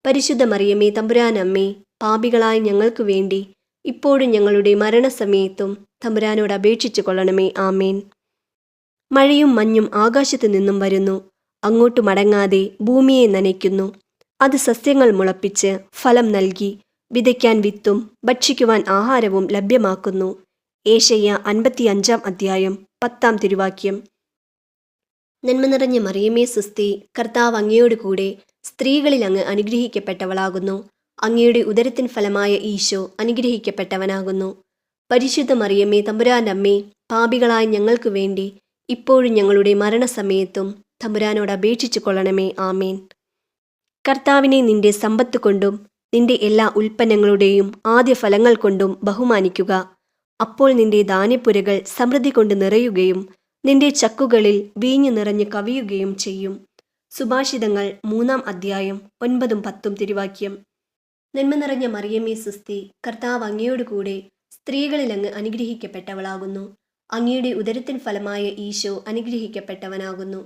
പരിശുദ്ധ മറിയമേ തമ്പുരാനമ്മേ, പാപികളായ ഞങ്ങൾക്ക് വേണ്ടി ഇപ്പോഴും ഞങ്ങളുടെ മരണസമയത്തും തമ്പുരാനോട് അപേക്ഷിച്ചു കൊള്ളണമേ. ആമേൻ. മഴയും മഞ്ഞും ആകാശത്തു നിന്നും വരുന്നു, അങ്ങോട്ട് മടങ്ങാതെ ഭൂമിയെ നനയ്ക്കുന്നു. അത് സസ്യങ്ങൾ മുളപ്പിച്ച് ഫലം നൽകി വിതയ്ക്കാൻ വിത്തും ഭക്ഷിക്കുവാൻ ആഹാരവും ലഭ്യമാക്കുന്നു. ഏശയ്യ 55-ാം അധ്യായം 10-ാം തിരുവാക്യം. നന്മ നിറഞ്ഞ മറിയമേ സ്വസ്തി, കർത്താവ് അങ്ങയോടുകൂടെ സ്ത്രീകളിൽ അങ്ങ് അനുഗ്രഹിക്കപ്പെട്ടവളാകുന്നു. അങ്ങയുടെ ഉദരത്തിൻ ഫലമായ ഈശോ അനുഗ്രഹിക്കപ്പെട്ടവനാകുന്നു. പരിശുദ്ധ മറിയമ്മേ തമ്പുരാനമ്മേ, പാപികളായ ഞങ്ങൾക്ക് വേണ്ടി ഇപ്പോഴും ഞങ്ങളുടെ മരണസമയത്തും തമ്പുരാനോട് അപേക്ഷിച്ചു കൊള്ളണമേ. ആമേൻ. കർത്താവിനെ നിന്റെ സമ്പത്ത് കൊണ്ടും നിന്റെ എല്ലാ ഉൽപ്പന്നങ്ങളുടെയും ആദ്യ ഫലങ്ങൾ കൊണ്ടും ബഹുമാനിക്കുക. അപ്പോൾ നിന്റെ ധാന്യപ്പുരകൾ സമൃദ്ധി കൊണ്ട് നിറയുകയും നിന്റെ ചക്കുകളിൽ വീഞ്ഞു നിറഞ്ഞു കവിയുകയും ചെയ്യും. സുഭാഷിതങ്ങൾ 3-ാം അധ്യായം 9-10 തിരുവാക്യം. നന്മ നിറഞ്ഞ മറിയമേ സ്വസ്തി, കർത്താവ് അങ്ങയോടുകൂടെ സ്ത്രീകളിൽ അങ്ങ് അനുഗ്രഹിക്കപ്പെട്ടവളാകുന്നു. അങ്ങയുടെ ഉദരത്തിൻ ഫലമായ ഈശോ അനുഗ്രഹിക്കപ്പെട്ടവനാകുന്നു.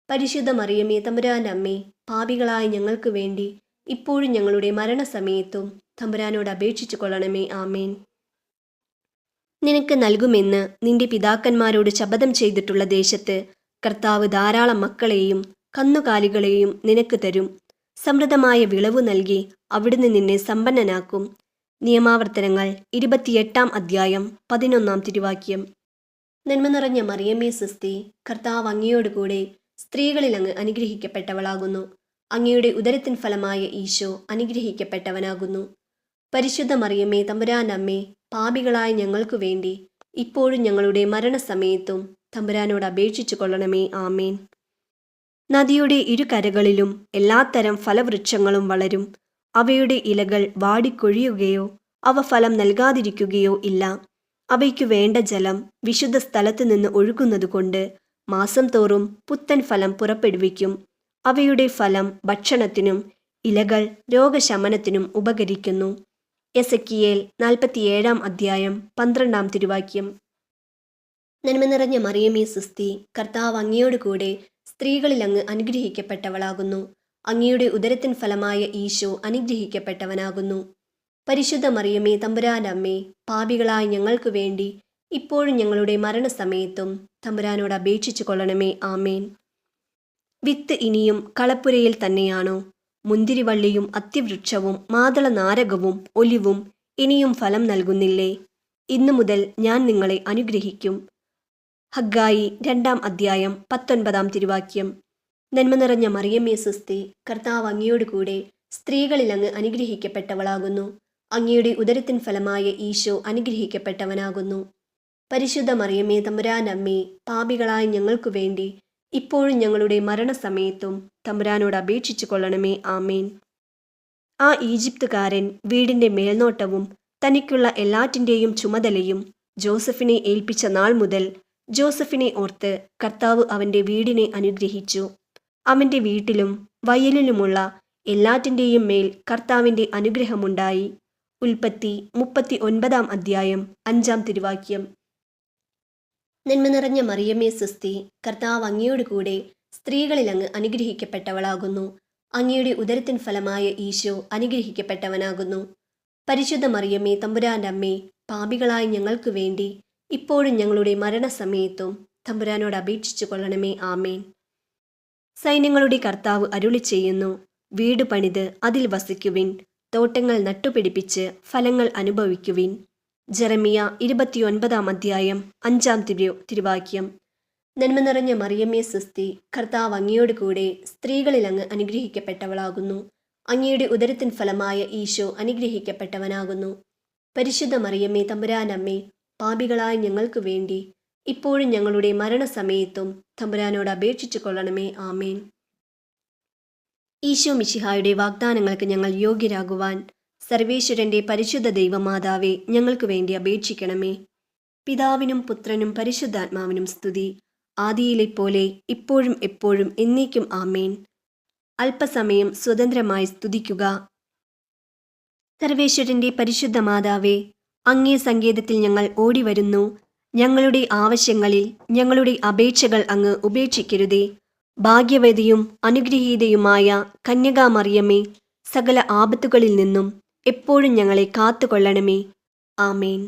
പരിശുദ്ധ മറിയമേ തമ്പുരാനമ്മേ, പാപികളായ ഞങ്ങൾക്ക് വേണ്ടി ഇപ്പോഴും ഞങ്ങളുടെ മരണസമയത്തും തമ്പുരാനോട് അപേക്ഷിച്ചു കൊള്ളണമേ. ആമേൻ. നിനക്ക് നൽകുമെന്ന് നിന്റെ പിതാക്കന്മാരോട് ശപഥം ചെയ്തിട്ടുള്ള ദേശത്ത് കർത്താവ് ധാരാളം മക്കളെയും കന്നുകാലികളെയും നിനക്ക് തരും. സമൃദ്ധമായ വിളവ് നൽകി അവിടുന്ന് നിന്നെ സമ്പന്നനാക്കും. നിയമാവർത്തനങ്ങൾ 28-ാം അധ്യായം 11-ാം തിരുവാക്യം. നന്മ നിറഞ്ഞ മറിയമ്മേ സ്വസ്തി, കർത്താവ് അങ്ങയോടുകൂടെ സ്ത്രീകളിൽ അങ്ങ് അനുഗ്രഹിക്കപ്പെട്ടവളാകുന്നു. അങ്ങയുടെ ഉദരത്തിൻ ഫലമായ ഈശോ അനുഗ്രഹിക്കപ്പെട്ടവനാകുന്നു. പരിശുദ്ധ മറിയമ്മേ തമ്പുരാനമ്മേ, പാപികളായ ഞങ്ങൾക്ക് വേണ്ടി ഇപ്പോഴും ഞങ്ങളുടെ മരണസമയത്തും തമ്പുരാനോട് അപേക്ഷിച്ചു കൊള്ളണമേ. ആമേൻ. നദിയുടെ ഇരുകരകളിലും എല്ലാത്തരം ഫലവൃക്ഷങ്ങളും വളരും. അവയുടെ ഇലകൾ വാടിക്കൊഴിയുകയോ അവ ഫലം നൽകാതിരിക്കുകയോ ഇല്ല. അവയ്ക്കു വേണ്ട ജലം വിശുദ്ധ സ്ഥലത്തു നിന്ന് ഒഴുകുന്നതുകൊണ്ട് മാസം തോറും പുത്തൻ ഫലം പുറപ്പെടുവിക്കും. അവയുടെ ഫലം ഭക്ഷണത്തിനും ഇലകൾ രോഗശമനത്തിനും ഉപകരിക്കുന്നു. എസെക്കിയേൽ 47-ാം അധ്യായം 12-ാം തിരുവാക്യം. നന്മ നിറഞ്ഞ മറിയമേ സ്വസ്തി, കർത്താവ് അങ്ങയോടുകൂടെ സ്ത്രീകളിൽ അങ്ങ് അനുഗ്രഹിക്കപ്പെട്ടവളാകുന്നു. അങ്ങയുടെ ഉദരത്തിൻ ഫലമായ ഈശോ അനുഗ്രഹിക്കപ്പെട്ടവനാകുന്നു. പരിശുദ്ധ മറിയമേ തമ്പുരാനമ്മേ, പാപികളായ ഞങ്ങൾക്ക് വേണ്ടി ഇപ്പോഴും ഞങ്ങളുടെ മരണസമയത്തും തമ്പുരാനോട് അപേക്ഷിച്ചു കൊള്ളണമേ. ആമേൻ. വിത്ത് ഇനിയും കളപ്പുരയിൽ തന്നെയാണോ? മുന്തിരിവള്ളിയും അത്തിവൃക്ഷവും മാതള നാരകവും ഒലിവും ഇനിയും ഫലം നൽകുന്നില്ലേ? ഇന്നു മുതൽ ഞാൻ നിങ്ങളെ അനുഗ്രഹിക്കും. ഹഗ്ഗായി 2-ാം അധ്യായം 19-ാം തിരുവാക്യം. നന്മ നിറഞ്ഞ മറിയമ്മേ സ്വസ്തി, കർത്താവ് അങ്ങയോടുകൂടെ സ്ത്രീകളിൽ അങ്ങ് അനുഗ്രഹിക്കപ്പെട്ടവളാകുന്നു. അങ്ങയുടെ ഉദരത്തിൻ ഫലമായ ഈശോ അനുഗ്രഹിക്കപ്പെട്ടവനാകുന്നു. പരിശുദ്ധ മറിയമ്മേ തമ്പുരാനമ്മേ, പാപികളായ ഞങ്ങൾക്ക് വേണ്ടി ഇപ്പോഴും ഞങ്ങളുടെ മരണസമയത്തും തമ്പുരാനോട് അപേക്ഷിച്ചു കൊള്ളണമേ. ആമേൻ. ആ ഈജിപ്തുകാരൻ വീടിൻ്റെ മേൽനോട്ടവും തനിക്കുള്ള എല്ലാറ്റിൻ്റെയും ചുമതലയും ജോസഫിനെ ഏൽപ്പിച്ച നാൾ മുതൽ ജോസഫിനെ ഓർത്ത് കർത്താവ് അവൻ്റെ വീടിനെ അനുഗ്രഹിച്ചു. അവൻ്റെ വീട്ടിലും വയലിലുമുള്ള എല്ലാറ്റിൻ്റെയും മേൽ കർത്താവിൻ്റെ അനുഗ്രഹമുണ്ടായി. ഉൽപ്പത്തി 39-ാം അധ്യായം 5-ാം തിരുവാക്യം. നന്മ നിറഞ്ഞ മറിയമ്മേ സ്വസ്തി, കർത്താവ് അങ്ങയോടുകൂടെ സ്ത്രീകളിൽ അങ്ങ് അനുഗ്രഹിക്കപ്പെട്ടവളാകുന്നു. അങ്ങയുടെ ഉദരത്തിൻ ഫലമായ ഈശോ അനുഗ്രഹിക്കപ്പെട്ടവനാകുന്നു. പരിശുദ്ധ മറിയമ്മേ തമ്പുരാനമ്മേ, പാപികളായ ഞങ്ങൾക്ക് വേണ്ടി ഇപ്പോഴും ഞങ്ങളുടെ മരണസമയത്തും തമ്പുരാനോട് അപേക്ഷിച്ചു കൊള്ളണമേ. ആമേൻ. സൈന്യങ്ങളുടെ കർത്താവ് അരുളി ചെയ്യുന്നു, വീട് പണിത് അതിൽ വസിക്കുവിൻ, തോട്ടങ്ങൾ നട്ടുപിടിപ്പിച്ച് ഫലങ്ങൾ അനുഭവിക്കുവിൻ. ജെറമിയ 29-ാം അധ്യായം 5-ാം തിരുവാക്യം. നന്മ നിറഞ്ഞ മറിയമ്മേ സ്വസ്തി, കർത്താവ് അങ്ങയോടുകൂടെ സ്ത്രീകളിൽ അങ്ങ് അനുഗ്രഹിക്കപ്പെട്ടവളാകുന്നു. അങ്ങയുടെ ഉദരത്തിൻ ഫലമായ ഈശോ അനുഗ്രഹിക്കപ്പെട്ടവനാകുന്നു. പരിശുദ്ധ മറിയമ്മേ തമ്പുരാനമ്മേ, പാപികളായ ഞങ്ങൾക്ക് വേണ്ടി ഇപ്പോഴും ഞങ്ങളുടെ മരണസമയത്തും തമ്പുരാനോട് അപേക്ഷിച്ചു കൊള്ളണമേ. ആമേൻ. ഈശോ മിശിഹായുടെ വാഗ്ദാനങ്ങൾക്ക് ഞങ്ങൾ യോഗ്യരാകുവാൻ സർവേശ്വരന്റെ പരിശുദ്ധ ദൈവമാതാവേ, ഞങ്ങൾക്ക് വേണ്ടി അപേക്ഷിക്കണമേ. പിതാവിനും പുത്രനും പരിശുദ്ധാത്മാവിനും സ്തുതി, ആദിയിലെ പോലെ ഇപ്പോഴും എപ്പോഴും എന്നേക്കും. ആമേൻ. അല്പസമയം സ്വതന്ത്രമായി സ്തുതിക്കുക. സർവേശ്വരന്റെ പരിശുദ്ധ മാതാവേ, അങ്ങേ സങ്കേതത്തിൽ ഞങ്ങൾ ഓടിവരുന്നു. ഞങ്ങളുടെ ആവശ്യങ്ങളിൽ ഞങ്ങളുടെ അപേക്ഷകൾ അങ്ങ് ഉപേക്ഷിക്കരുതേ. ഭാഗ്യവതിയും അനുഗ്രഹീതയുമായ കന്യകാമറിയമേ, സകല ആപത്തുകളിൽ നിന്നും എപ്പോഴും ഞങ്ങളെ കാത്തുകൊള്ളണമേ. ആമേൻ.